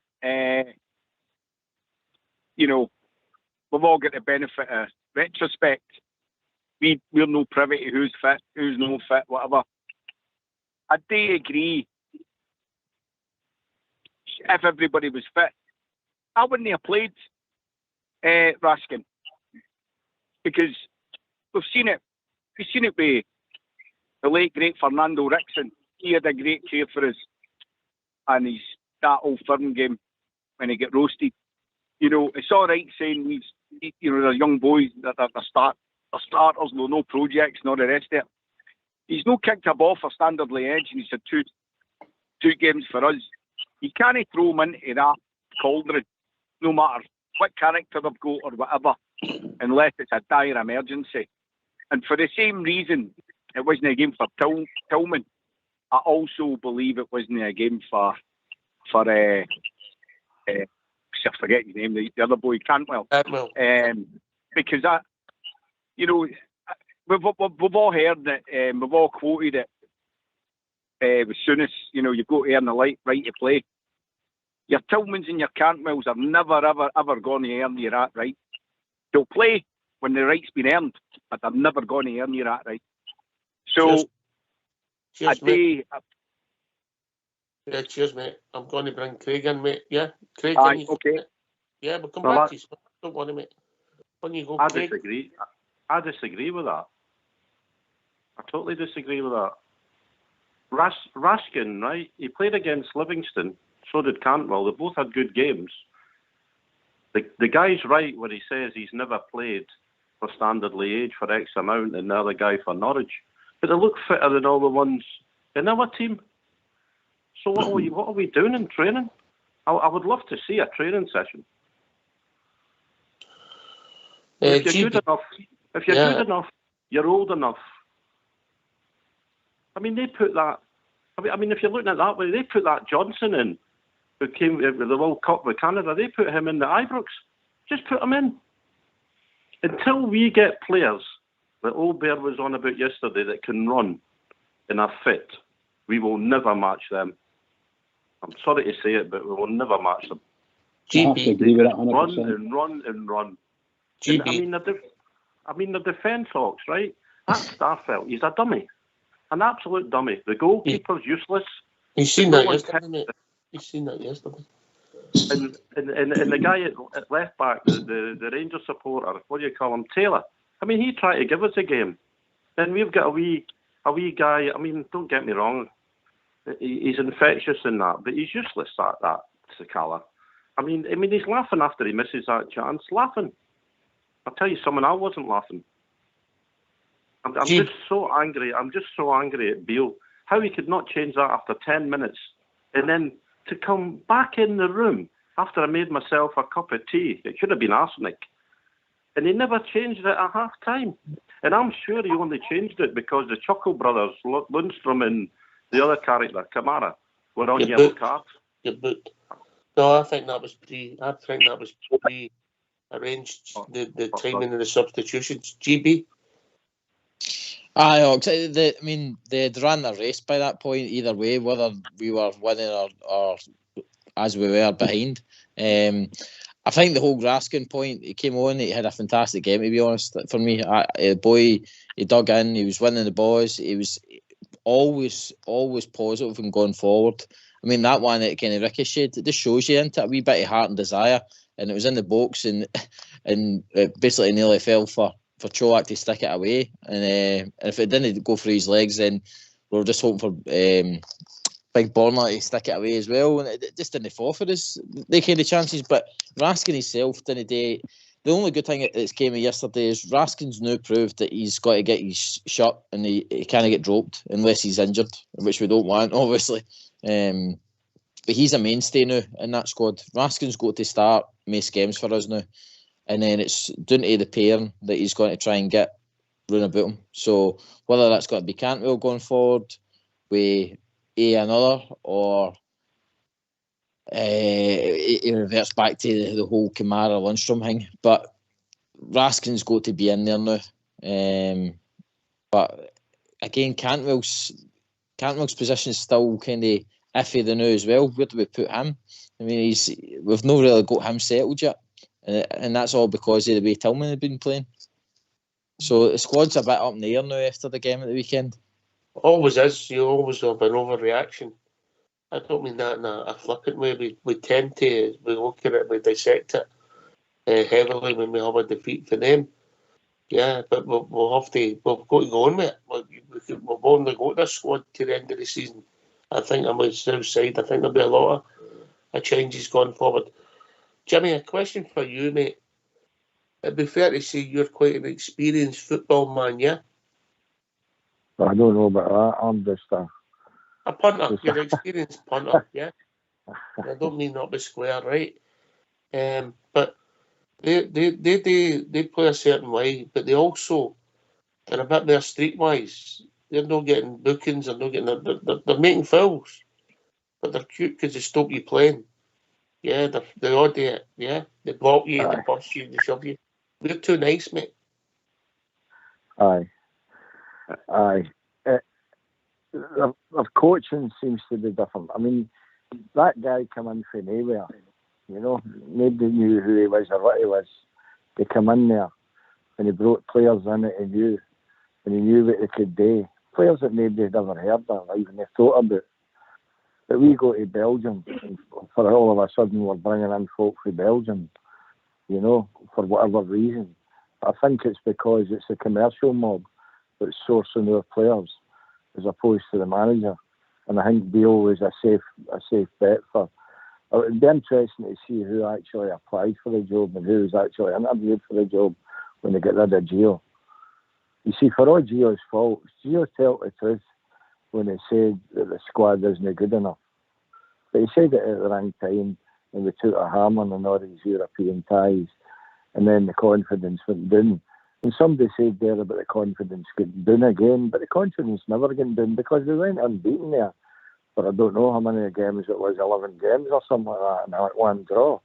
we've all got the benefit of retrospect. We're no privy to who's fit, who's no fit, whatever. I do agree. If everybody was fit, I wouldn't have played Raskin, because we've seen it. We've seen it with the late great Fernando Rickson. He had a great care for us, and he's that Old Firm game when he get roasted. It's all right saying they're young boys that are starters, no projects, no the rest of it. He's no kicked a ball for Standard Liège, and he's had two games for us. You can't throw him into that cauldron, no matter what character they've got or whatever, unless it's a dire emergency. And for the same reason, it wasn't a game for Tillman. I also believe it wasn't a game for I forget his name, the other boy, Cantwell. Because we've all heard that, we've all quoted it. As soon as you've got to earn the right to play. Your Tillmans and your Cantwells are never ever going to earn you that right. They'll play when the right's been earned, but they're never going to earn you that right. So, cheers, mate. Yeah, cheers, mate. I'm going to bring Craig in, mate. Yeah, Craig. Okay. Yeah, we'll come back to you. Don't worry, mate. When you go, Craig. I disagree with that. I totally disagree with that. Raskin, right? He played against Livingston. So did Cantwell. They both had good games. The guy's right when he says he's never played for Standard Liège for X amount, and the other guy for Norwich. But they look fitter than all the ones in our team. So what are we doing in training? I would love to see a training session. If you're good enough, you're old enough. I mean, they put that. I mean, if you're looking at it that way, they put that Johnson in, who came with the World Cup with Canada. They put him in the Ibrox. Just put him in. Until we get players that Old Bear was on about yesterday that can run and are fit, we will never match them. I'm sorry to say it, but we will never match them. GB, run and run and run. GB. And I mean the defence hawks, right? That Starfelt, he's a dummy. An absolute dummy. The goalkeeper's useless. He's seen that yesterday, mate. He's seen that yesterday. And the guy at left back, the Rangers supporter, what do you call him, Taylor? I mean, he tried to give us a game. And we've got a wee guy. I mean, don't get me wrong. He's infectious in that, but he's useless that Sakala. I mean, he's laughing after he misses that chance. Laughing. I'll tell you something, I wasn't laughing. I'm just so angry. I'm just so angry at Beale. How he could not change that after 10 minutes. And then to come back in the room after I made myself a cup of tea. It should have been arsenic. And he never changed it at half time. And I'm sure he only changed it because the Chuckle brothers, Lundstrom and the other character, Kamara, were on yellow cards. No, I think that was pre-arranged, the timing of the substitutions. GB? Aye, they'd ran the race by that point, either way, whether we were winning or as we were behind. I think the whole Raskin point, he came on, he had a fantastic game, to be honest, for me. Boy, he dug in, he was winning the balls, he was always positive and going forward. I mean, that one that kind of ricocheted, it just shows you into a wee bit of heart and desire, and it was in the box, and and it basically nearly fell for Cholak to stick it away. And if it didn't go for his legs, then we were just hoping for Big Borna to stick it away as well. And it just didn't fall for us, they kind of chances. But Raskin himself didn't do. The only good thing that's came of yesterday is Raskin's now proved that he's got to get his shot and he can't get dropped unless he's injured, which we don't want, obviously. But he's a mainstay now in that squad. Raskin's got to start most games for us now. And then it's down to the pair that he's going to try and get round about him. So whether that's got to be Cantwell going forward with another, or it reverts back to the whole Kamara Lundstrom thing. But Raskin's got to be in there now. But again, Cantwell's position is still kind of iffy the now as well. Where do we put him? I mean, we've not really got him settled yet, and that's all because of the way Tillman had been playing. So the squad's a bit up in the air now after the game at the weekend. Always is. You always have an overreaction. I don't mean that in a flippant way. We tend to, we look at it, we dissect it heavily when we have a defeat for them. Yeah, but we'll have to, we've got to go on with it. We've only got this squad to the end of the season. I think on the south side, I think there'll be a lot of changes going forward. Jimmy, a question for you, mate. It'd be fair to say you're quite an experienced football man, yeah? I don't know about that. I'm just a punter. You're an experienced punter, yeah? I don't mean not be square, right? But they play a certain way, but they're a bit more streetwise. They're not getting bookings, they're making fouls. But they're cute because they stop you playing. Yeah, they all do it, yeah? They block you, they bust you, they shove you. We're too nice, mate. Aye. Their coaching seems to be different. I mean, that guy come in from nowhere. You know, nobody knew who he was or what he was. He come in there and he brought players in that he knew, and he knew what they could do. Players that nobody had ever heard of or even thought about. But we go to Belgium, and for all of a sudden we're bringing in folk from Belgium, you know, for whatever reason. I think it's because it's a commercial mob that's sourcing our players as opposed to the manager. And I think Beale was a safe bet for. It would be interesting to see who actually applied for the job and who was actually interviewed for the job when they get rid of Gio. You see, for all Gio's faults, Gio told the truth when he said that the squad isn't good enough. But he said it at the wrong time, and we took a hammer on all these European ties, and then the confidence went down. And somebody said there about the confidence getting down again, but the confidence never getting down because we went unbeaten there. But I don't know how many games it was, 11 games or something like that, and I one draw.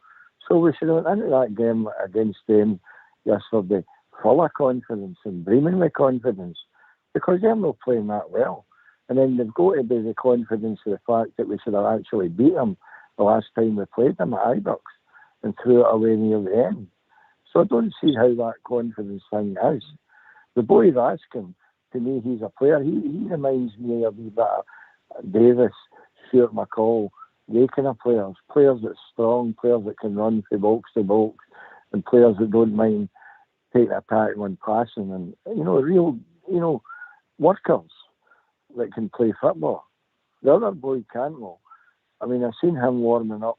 So we should have went into that game against them yesterday full of confidence and brimming with confidence because they're not playing that well. And then they've got to be the confidence of the fact that we should have actually beat them the last time we played them at Ibrox and threw it away near the end. So I don't see how that confidence thing is. The boy Raskin, to me, he's a player. He reminds me of a bit of Davis, Stuart McCall, they kind of players that's strong, players that can run from box to box, and players that don't mind taking a tackle when passing, and real workers that can play football. The other boy, Cantwell, I mean, I've seen him warming up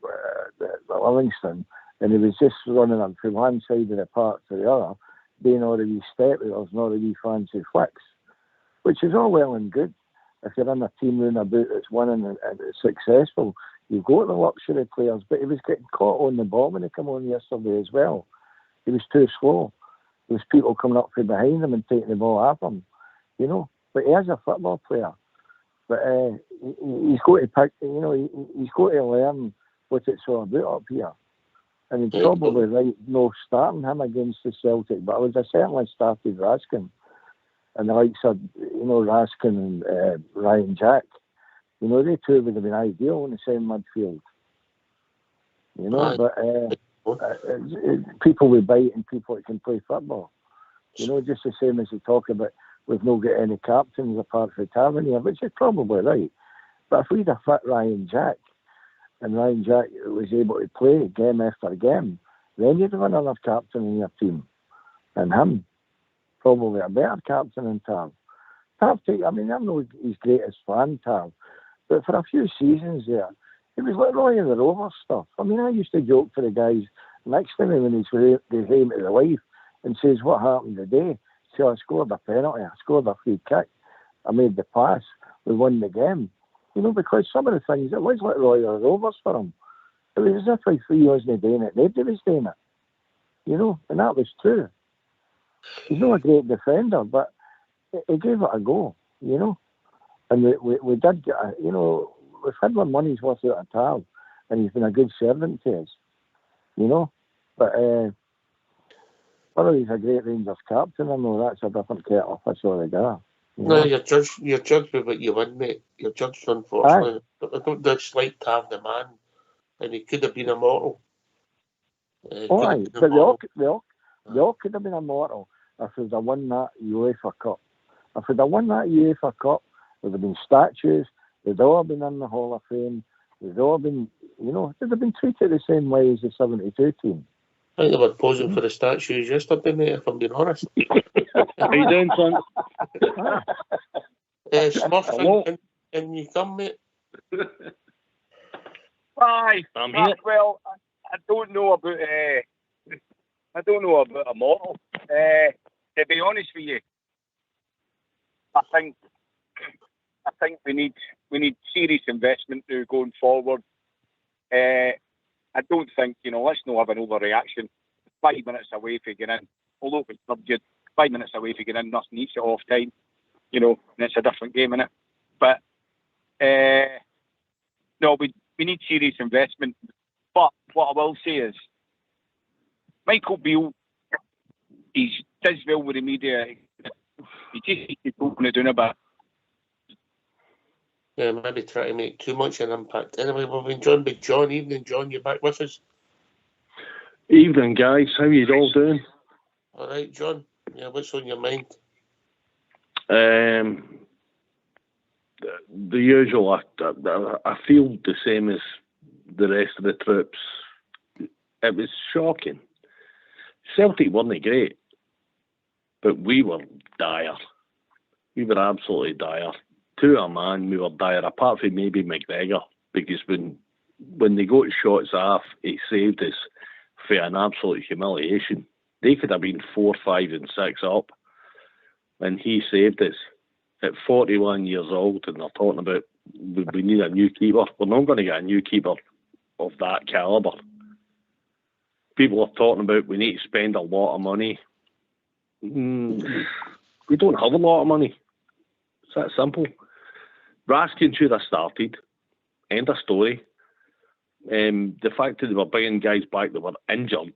at Livingston, and he was just running on from one side of the park to the other, doing all the wee step wheels and all the wee fancy flicks, which is all well and good. If you're in a team round about that's winning and it's successful, you've got the luxury players, but he was getting caught on the ball when he came on yesterday as well. He was too slow. There was people coming up from behind him and taking the ball off him, But he is a football player. But he's got to pick, he's got to learn what it's all about up here. And he's probably right, no starting him against the Celtic, but I would have certainly started Raskin. And the likes of, Raskin and Ryan Jack, they two would have been ideal in the same midfield. But people will bite and people that can play football. Just the same as you talk about, we've not got any captains apart from Tavernier, which is probably right. But if we'd have fit Ryan Jack, and Ryan Jack was able to play game after game, then you'd have another captain in your team. And him, probably a better captain than Tav. Tav, I mean, I'm not his greatest fan, Tav, but for a few seasons there, it was like Roy of the Rover stuff. I mean, I used to joke for the guys next to me when he's home to the wife and says, what happened today? So I scored a penalty, I scored a free kick, I made the pass, we won the game. You know, because some of the things, it was like Roy of the Rovers for him. It was as if he wasn't doing it, nobody was doing it. You know, and that was true. He's not a great defender, but he gave it a go, you know. And we did get, you know, we've had our money's worth out of Tav, and he's been a good servant to us, you know. But whether he's a great Rangers captain or no, that's a different kettle of fish altogether. No, you're judged by what you win, mate. You're judged, unfortunately. I don't dislike Tav the man, and he could have been immortal. But they all could have been immortal if they'd have won that UEFA Cup. If they'd have won that UEFA Cup, there'd have been statues, they'd all been in the Hall of Fame, they'd all been, you know, they'd have been treated the same way as the 72 team. I think they were posing for the statues yesterday, mate, if I'm being honest. How you doing, son? Smurf, and you come, mate? Aye, I'm here. Well, I don't know about immortal. To be honest with you, I think we need serious investment now going forward. I don't think, you know, let's not have an overreaction. 5 minutes away from getting in, although it's subject, 5 minutes away from getting in, nothing eats it off time, you know, and it's a different game, innit? But no, we need serious investment. But what I will say is, Michael Beale, he does well with the media. He just needs to open it down a bit. Yeah, maybe try to make too much an impact. Anyway, we've been joined by John. Evening, John. You're back with us. Evening, guys. How are you all doing? All right, John. Yeah, what's on your mind? The usual. I feel the same as the rest of the troops. It was shocking. Celtic weren't great, but we were dire. We were absolutely dire. To a man, we were dire, apart from maybe McGregor, because when they got shots off, he saved us for an absolute humiliation. They could have been 4, 5 and 6 up, and he saved us at 41 years old, and they're talking about we need a new keeper. We're not going to get a new keeper of that calibre. People are talking about we need to spend a lot of money. We don't have a lot of money. It's that simple. Raskin should have started. End of story. The fact that they were bringing guys back that were injured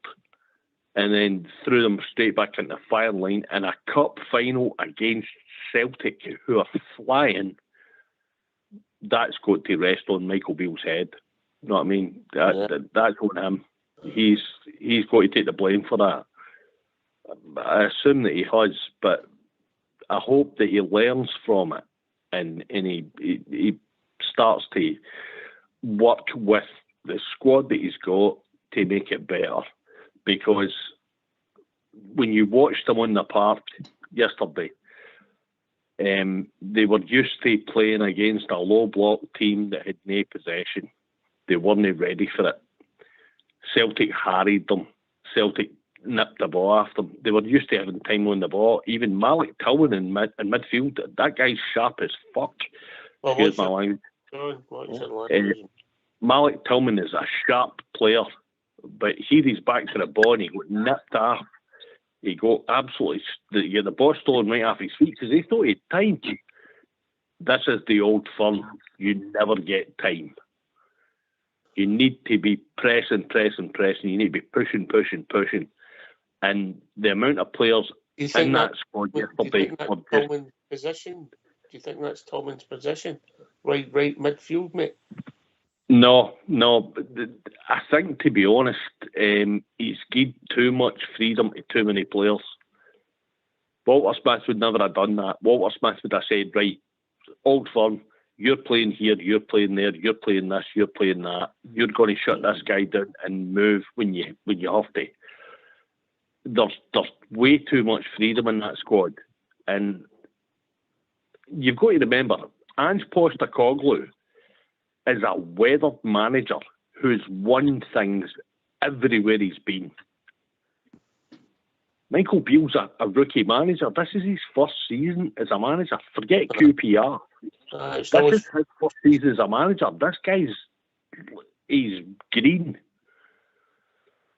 and then threw them straight back into the firing line in a cup final against Celtic, who are flying, that's got to rest on Michael Beale's head. You know what I mean? That's on him. He's got to take the blame for that. I assume that he has, but I hope that he learns from it and he starts to work with the squad that he's got to make it better. Because when you watched them on the park yesterday, they were used to playing against a low block team that had no possession. They weren't ready for it. Celtic harried them. Celtic nipped the ball after them. They were used to having time on the ball. Even Malik Tillman in midfield, that guy's sharp as fuck. Excuse my line. Malik Tillman is a sharp player, but he's back to the ball and he got nipped off. He got absolutely the ball stolen right off his feet because he thought he had time. This is the old firm. You never get time. You need to be pressing. You need to be pushing. And the amount of players in that squad yesterday. Do you think that's Tillman's position? Right midfield, mate? No. I think, to be honest, he's given too much freedom to too many players. Walter Smith would never have done that. Walter Smith would have said, right, old firm, you're playing here, you're playing there, you're playing this, you're playing that. You're going to shut this guy down and move when you have to. There's way too much freedom in that squad, and you've got to remember, Ange Postecoglou is a weathered manager who's won things everywhere he's been. Michael Beale's a rookie manager. This is his first season as a manager. Forget QPR. This is his first season as a manager. This he's green.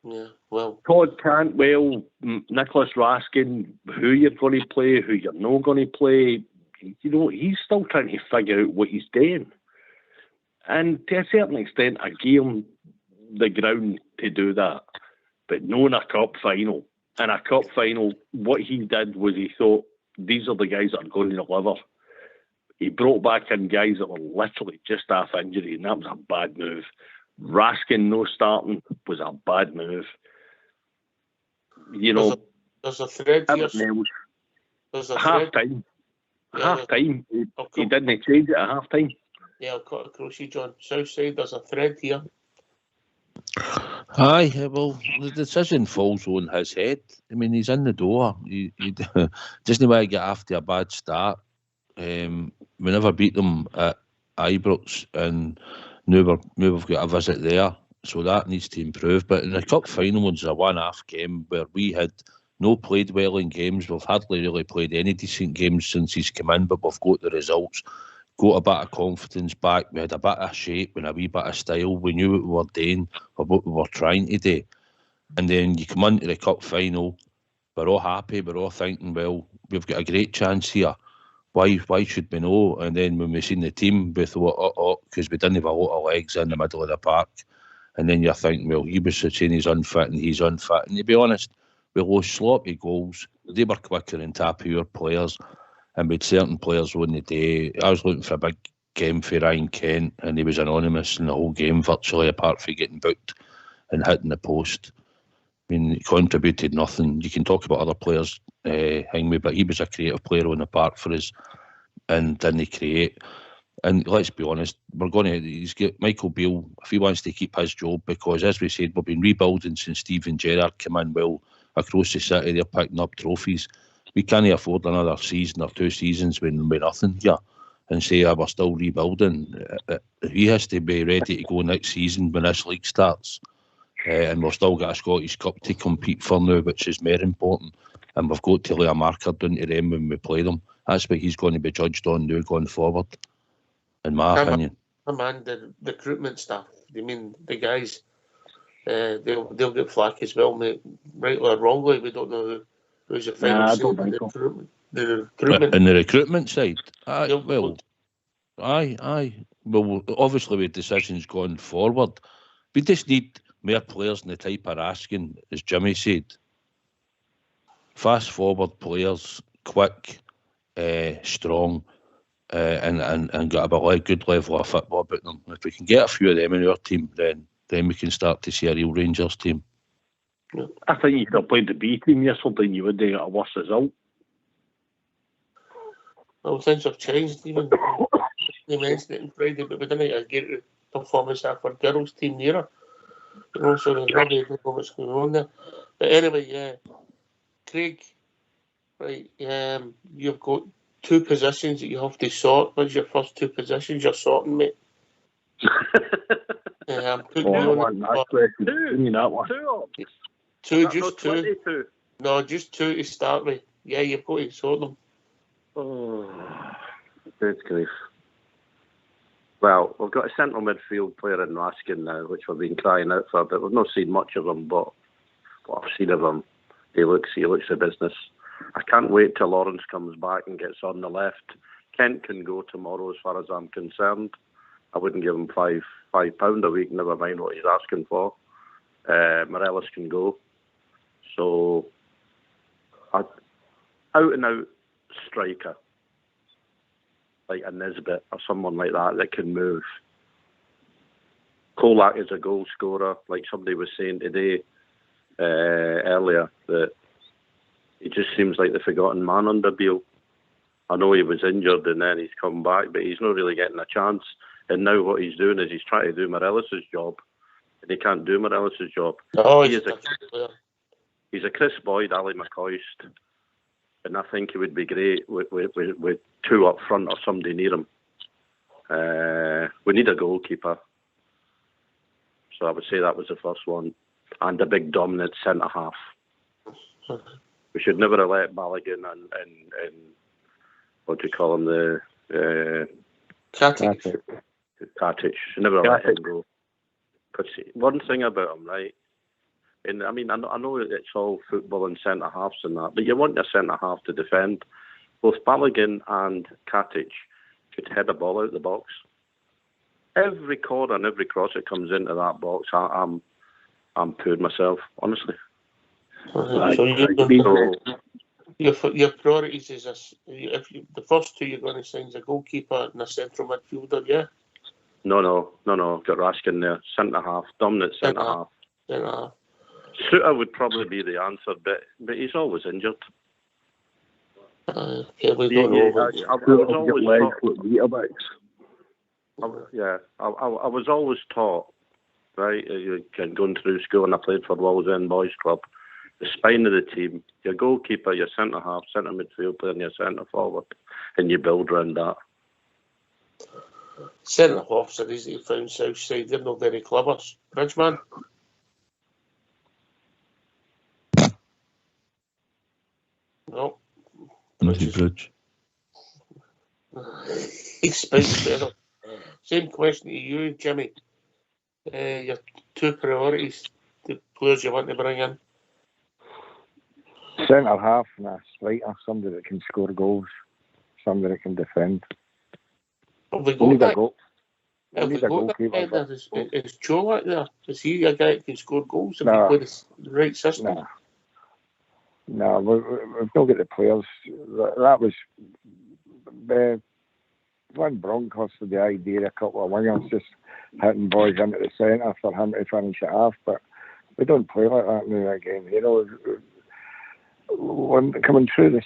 Yeah, well, Todd Cantwell, Nicholas Raskin, who you're going to play, who you're not going to play. You know, he's still trying to figure out what he's doing. And to a certain extent, I gave him the ground to do that. But not in a cup final. In a cup final, what he did was he thought, these are the guys that are going to deliver. He brought back in guys that were literally just half injury, and that was a bad move. Raskin no starting was a bad move. You know, there's a thread here. There's a half time. Half time. He didn't change it at half time. Yeah, I'll cut across you, John. Southside, there's a thread here. Aye, well, the decision falls on his head. I mean, he's in the door. He doesn't want to get after a bad start. We never beat them at Ibrox, and now we've got a visit there, so that needs to improve. But in the cup final, it's a one-half game where we had no played well in games. We've hardly really played any decent games since he's come in, but we've got the results, got a bit of confidence back. We had a bit of shape and a wee bit of style. We knew what we were doing or what we were trying to do. And then you come into the cup final, we're all happy, we're all thinking, well, we've got a great chance here. Why should we know? And then when we seen the team, we thought, because we didn't have a lot of legs in the middle of the park. And then you're thinking, well, he was saying he's unfit and he's unfit. And to be honest, we lost sloppy goals. They were quicker and tappier players. And with certain players on the day, I was looking for a big game for Ryan Kent, and he was anonymous in the whole game virtually, apart from getting booked and hitting the post. I mean, he contributed nothing. You can talk about other players, Hingway, but he was a creative player on the park for us and didn't create. And let's be honest, he's got Michael Beale, if he wants to keep his job, because as we said, we've been rebuilding since Steven Gerrard came in. Well, across the city, they're picking up trophies. We can't afford another season or 2 seasons with nothing here and say, we're still rebuilding. He has to be ready to go next season when this league starts. And we've still got a Scottish Cup to compete for now, which is more important. And we've got to lay a marker down to them when we play them. That's what he's going to be judged on now going forward, in my opinion. Man, the recruitment staff, I mean, the guys, they'll get flack as well, mate. Rightly or wrongly, we don't know who's the final say in the recruitment. In the recruitment side? Aye. Well, obviously with decisions going forward, we just need more players in the type of asking, as Jimmy said. Fast forward players, quick, strong, and got a good level of football about them. If we can get a few of them in our team, then we can start to see a real Rangers team. I think you could have played the B team yesterday and you would have got a worse result. Well, things have changed. Even they mentioned it on Friday, but we didn't get a great performance out for girls' team neither. You know, so there's really don't know what's going on there. But anyway, yeah, Craig, right? You've got 2 positions that you have to sort. What's your first 2 positions you're sorting, mate? I'm putting you on two. No, just 2 to start with. Yeah, you've got to sort them. Oh, good grief. Well, we've got a central midfield player in Raskin now, which we've been crying out for, but we've not seen much of him. But what I've seen of him, he looks the business. I can't wait till Lawrence comes back and gets on the left. Kent can go tomorrow, as far as I'm concerned. I wouldn't give him £5 a week, never mind what he's asking for. Morelos can go. So, out and out striker, like a Nisbet or someone like that can move. Kolak is a goal scorer, like somebody was saying today, earlier, that he just seems like the forgotten man under Beale. I know he was injured and then he's come back, but he's not really getting a chance. And now what he's doing is he's trying to do Morelos' job, and he can't do Morelos' job. Oh, he's a Chris Boyd, Ali McCoist, and I think he would be great with two up front or somebody near him. We need a goalkeeper. So I would say that was the first one. And a big dominant centre-half. We should never have let Balogun and what do you call him, the Katic. Should never have let him go. Because one thing about him, right, and I mean, I know it's all football and centre-halves and that, but you want your centre-half to defend. Both Balogun and Katic could head a ball out the box. Every corner and every cross that comes into that box, I'm pooed myself, honestly. So your priorities is the first two you're going to sign is a goalkeeper and a central midfielder, yeah? No. Got Raskin there, centre half, dominant centre half. Suter would probably be the answer, but he's always injured. I was always taught, right, going through school, and I played for Wallsend Boys Club, the spine of the team, your goalkeeper, your centre-half, centre midfield player, and your centre-forward, and you build around that. Centre-halves are easy to find south side, they're not very clever. Bridgeman? No. Bridge. He speaks better. Same question to you, Jimmy. Your two priorities, the players you want to bring in. Centre half and a striker, somebody that can score goals, somebody that can defend. We need got a goal. Is Joe like that? Is he a guy that can score goals if No. he plays the right system? No, we've not got the players. That was Glenn Bronckhorst with the idea, a couple of wingers just hitting boys into the centre for him to finish it off, but we don't play like that now again. You know, when coming through this,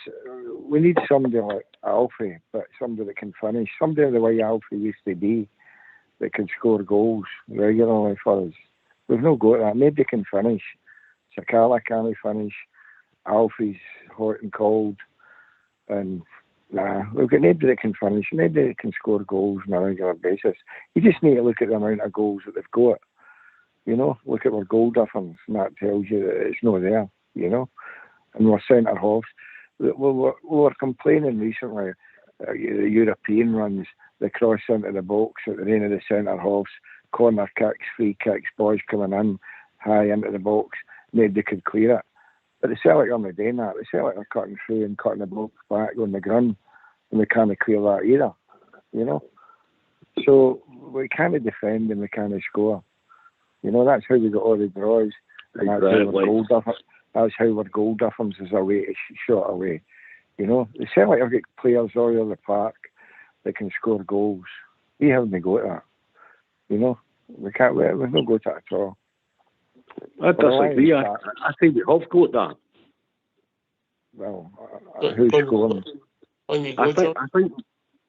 we need somebody like Alfie, but somebody that can finish, somebody the way Alfie used to be, that can score goals regularly for us. We've no got that. Nobody can finish. Sakala can't finish. Alfie's hot and cold, and we've got nobody that can finish, nobody that can score goals on a regular basis. You just need to look at the amount of goals that they've got. You know, look at their goal difference, and that tells you that it's not there. You know, and we're centre halves. We were complaining recently. The European runs, the cross into the box at the end of the centre halves, corner kicks, free kicks, boys coming in high into the box. Nobody could clear it. But the Celtic are not doing that. The Celtic are cutting through and cutting the box back on the ground, and we can't clear that either, you know. So we can't defend and we can't score. You know, that's how we got all the draws. And that's how our goal difference is away, shot away. You know, the Celtic have got players all over the park that can score goals. We haven't got that. You know, we've not got that at all. I disagree. I think we have got that. Well, who's scoring? I think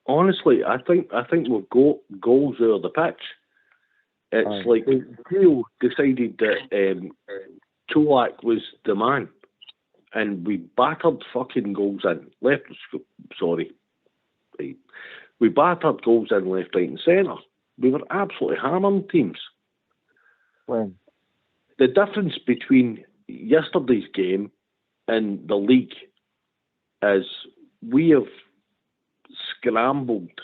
honestly, I think we've got goals out of the pitch. It's like Theo decided that Cholak was the man, and we battered fucking goals in left. Sorry, right. We battered goals in left, right, and centre. We were absolutely hammering teams. When? The difference between yesterday's game and the league is we have scrambled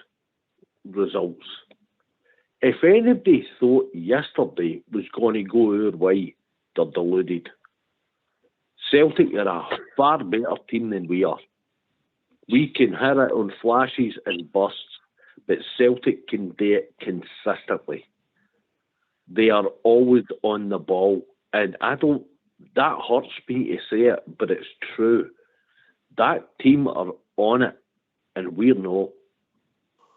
results. If anybody thought yesterday was going to go our way, they're deluded. Celtic are a far better team than we are. We can hit it on flashes and bursts, but Celtic can do it consistently. They are always on the ball, and that hurts me to say it, but it's true. That team are on it, and we're not.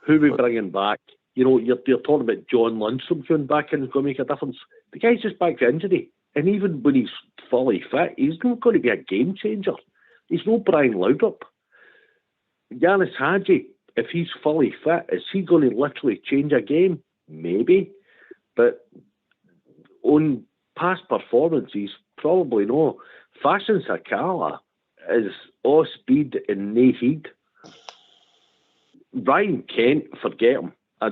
Who are we bringing back? You know, you're talking about John Lundstrom going back and going to make a difference. The guy's just back to injury, and even when he's fully fit, he's not going to be a game changer. He's no Brian Laudrup. Yanis Hadji, if he's fully fit, is he going to literally change a game? Maybe. But on past performances, probably no. Fashion Sakala is all speed and no heat. Ryan Kent, forget him. I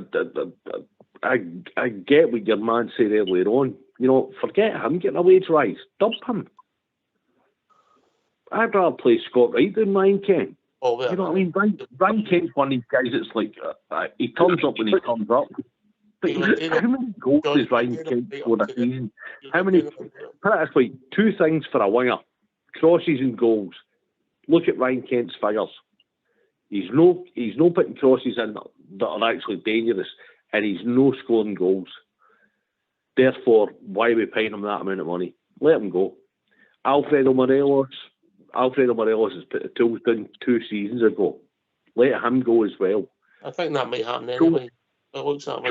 get what your man said earlier on. You know, forget him getting a wage rise. Dump him. I'd rather play Scott Wright than Ryan Kent. Oh, well, you know what I mean? Ryan Kent's one of these guys that's like, he turns up when he comes up. But how many goals does Ryan Kent score a season? How many? Put it this way, two things for a winger: crosses and goals. Look at Ryan Kent's figures. He's no putting crosses in that are actually dangerous, and he's no scoring goals. Therefore, why are we paying him that amount of money? Let him go. Alfredo Morelos has put the tools down 2 seasons ago. Let him go as well. I think that might happen anyway. It looks that way.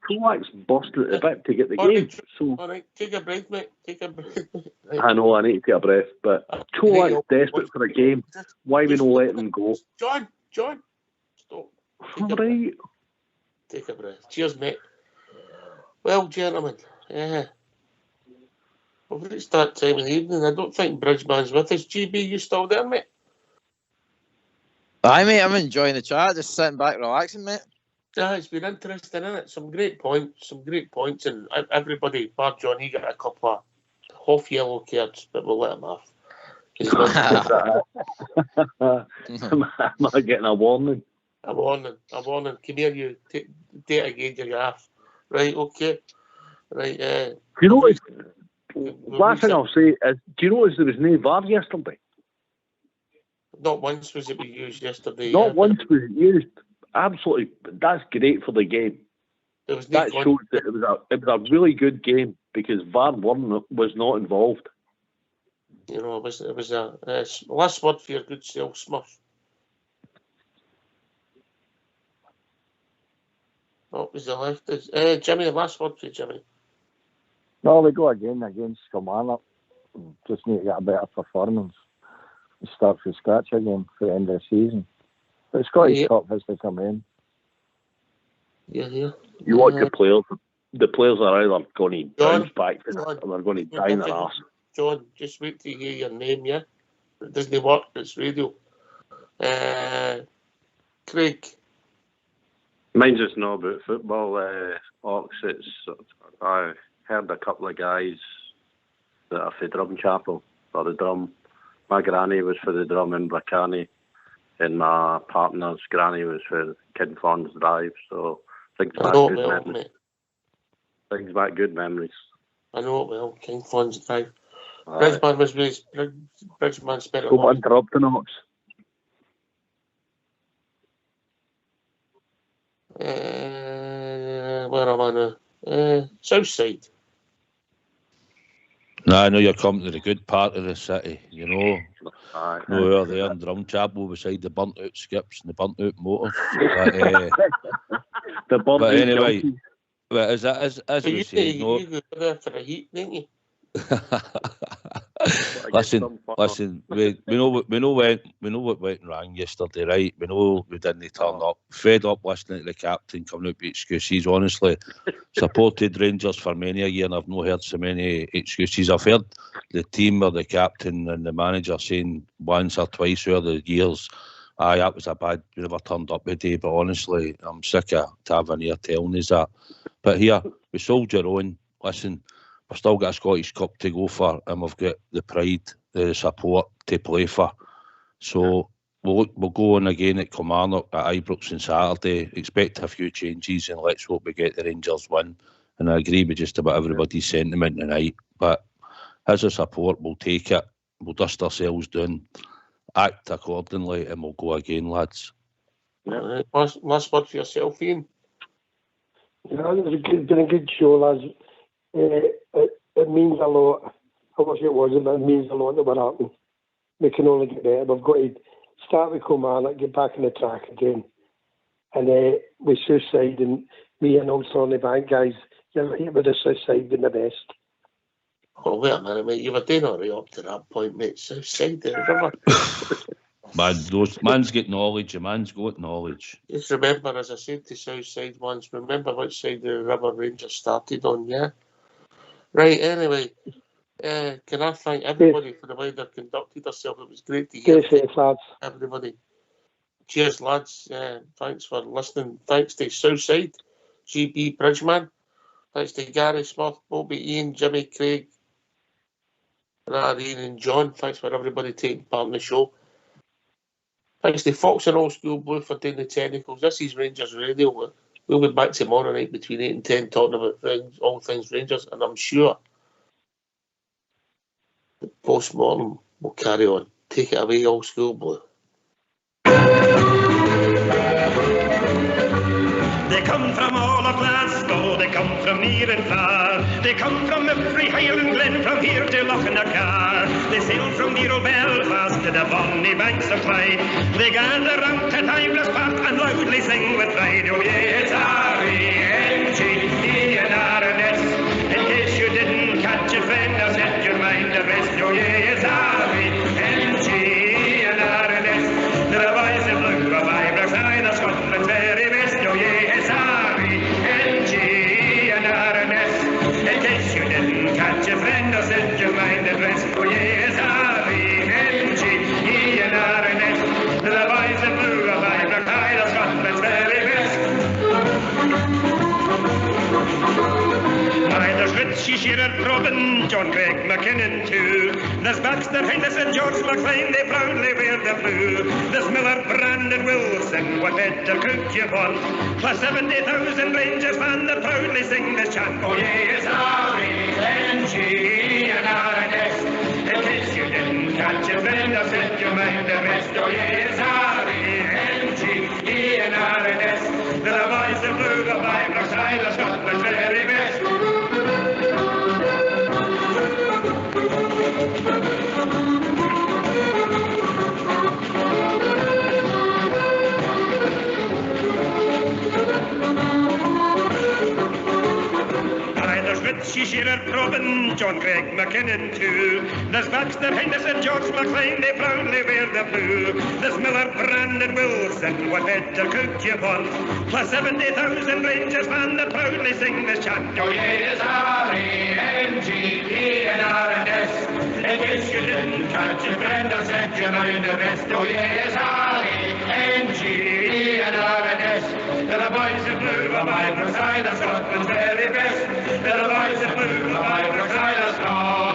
Kolak's busted at the bit to get the game. All right, take a breath, mate. Take a breath. Right. I know, I need to take a breath, but Kolak's desperate for a game. Why we not letting him go? John, stop. Take a breath. Cheers, mate. Well, gentlemen, we've reached that time of the evening. I don't think Bridgeman's with us. GB, you still there, mate? Aye, mate, I'm enjoying the chat. Just sitting back, relaxing, mate. Yeah, it's been interesting, isn't it? Some great points, and everybody, bar John, he got a couple of half yellow cards, but we'll let him off. Am I getting a warning? A warning. Come here, you. Take it again, you're off. Right, okay. Right, do you notice, last thing I'll say is, do you notice there was no VAR yesterday? Not once was it used yesterday. Not once was it used. Absolutely, that's great for the game. That shows that it was a really good game because VAR was not involved. You know, it was a last word for your good self, Smurf. What was the left? Jimmy, last word for you, Jimmy. No, we go again against Kilmarnock. Just need to get a better performance and start from scratch again for the end of the season. But Scottish Cup has to come in. Yeah. You watch the players. The players are either going to bounce back or they're going to die in their arse. John, just wait till you hear your name, yeah? It doesn't work, it's radio. Craig. Mine's just not about football, Ox. I heard a couple of guys that are for Drum Chapel, for the drum. My granny was for the drum in Bracani, and my partner's granny was for King Fond's Drive, so things back good memories. Things back good memories. I know it well, King Fond's Drive. Bridgeman was raised. Bridgeman spent a lot. Don't interrupt the Knox. Where am I now? South side. No, I know you're coming to the good part of the city, you know. We're there in Drumchapel beside the burnt out skips and the burnt out motors. But anyway, as we say, you go there for the heat, didn't you? Listen. We know what went wrong yesterday, right? We know we didn't turn up. Fed up listening to the captain coming out with excuses. Honestly, supported Rangers for many a year, and I've not heard so many excuses. I've heard the team or the captain and the manager saying once or twice over the years, "Aye, that was a bad. We never turned up today." But honestly, I'm sick of Tavernier telling us that. But here, we soldier on. Listen. We've still got a Scottish Cup to go for, and we've got the pride, the support to play for. So we'll go on again at Kilmarnock at Ibrox on Saturday. Expect a few changes, and let's hope we get the Rangers win. And I agree with just about everybody's sentiment tonight. But as a support, we'll take it. We'll dust ourselves down, act accordingly, and we'll go again, lads. Yeah, last word for yourself, Ian. Yeah, it's been a good show, lads. It means a lot. I wish it wasn't, but it means a lot that we're happening. We can only get better. We've got to start with Kilmarnock, get back on the track again. And with Southside and me and also on the bank guys, you're right with the Southside being the best. Oh, wait a minute, mate. You were doing all right up to that point, mate. Southside, the river. Man's got knowledge, a man's got knowledge. Just remember, as I said to Southside once, remember which side of the river Rangers started on, yeah? Right, anyway, can I thank everybody for the way they conducted themselves? It was great to hear lads. Everybody. Cheers, lads. Thanks for listening. Thanks to Southside, GB Bridgeman. Thanks to Gary Smith, Bobby, Ian, Jimmy, Craig, Ian and John. Thanks for everybody taking part in the show. Thanks to Fox and Old School Blue for doing the technicals. This is Rangers Radio. We'll be back tomorrow night between 8 and 10 talking about all things Rangers, and I'm sure the post-mortem will carry on. Take it away, Old School Blue. They come from all of Glasgow, they come from near and far. They come from every Highland glen, from here to Lochnacar. They sail from dear old Belfast to the bonny banks of Clyde. They gather round to Timeless Park and loudly sing with pride. Oh yes, R-E-N-G-E-N-R-N-S. In case you didn't catch it, friend, I'll set your mind at rest. Oh yes, R-E-N-G-E-N-R-N-S. The boys in blue of Ibrox, aye, the Scotland's very best. Oh yes, R-E-N-G-E-N-R-N-S. In case you didn't catch a friend, I'll set your mind at rest. Oh yes, R-E-N-G-E-N-R-N-S. The boys in blue of Ibrox, aye, the Scotland's very best. Aye, there's Ritchie, Shearer, Robin, John Craig, McKinnon too. There's Baxter, Henderson, George McLean, they proudly wear the blue. There's Miller, Brandon, Wilson, what better could you want? Plus 70,000 Rangers fans that proudly sing this chant. Oh yes, R-E-N-G-E-N-R-N-S. In case you didn't catch it, friend, I'll set your mind at rest. Oh yes, R-E-N-G-E-N-R-N-S. The boys in blue of Ibrox, aye, the Scotland's very best. Ritchie, Shearer, Robin, John Craig, McKinnon too. There's Baxter, Henderson, George McLean, they proudly wear the blue. There's Miller, Brandon, Wilson, what better could you want? Plus 70,000 Rangers fans that proudly sing this chant. Oh yes, R-E-N-G-E-N-R-N-S. In case you didn't catch it, friend, I'll set your mind at rest. Oh yes, R-E-N-G-E-N-R-N-S. The boys in blue of Ibrox, aye, the Scotland's very best. The boys in blue of Ibrox, aye, the Scotland's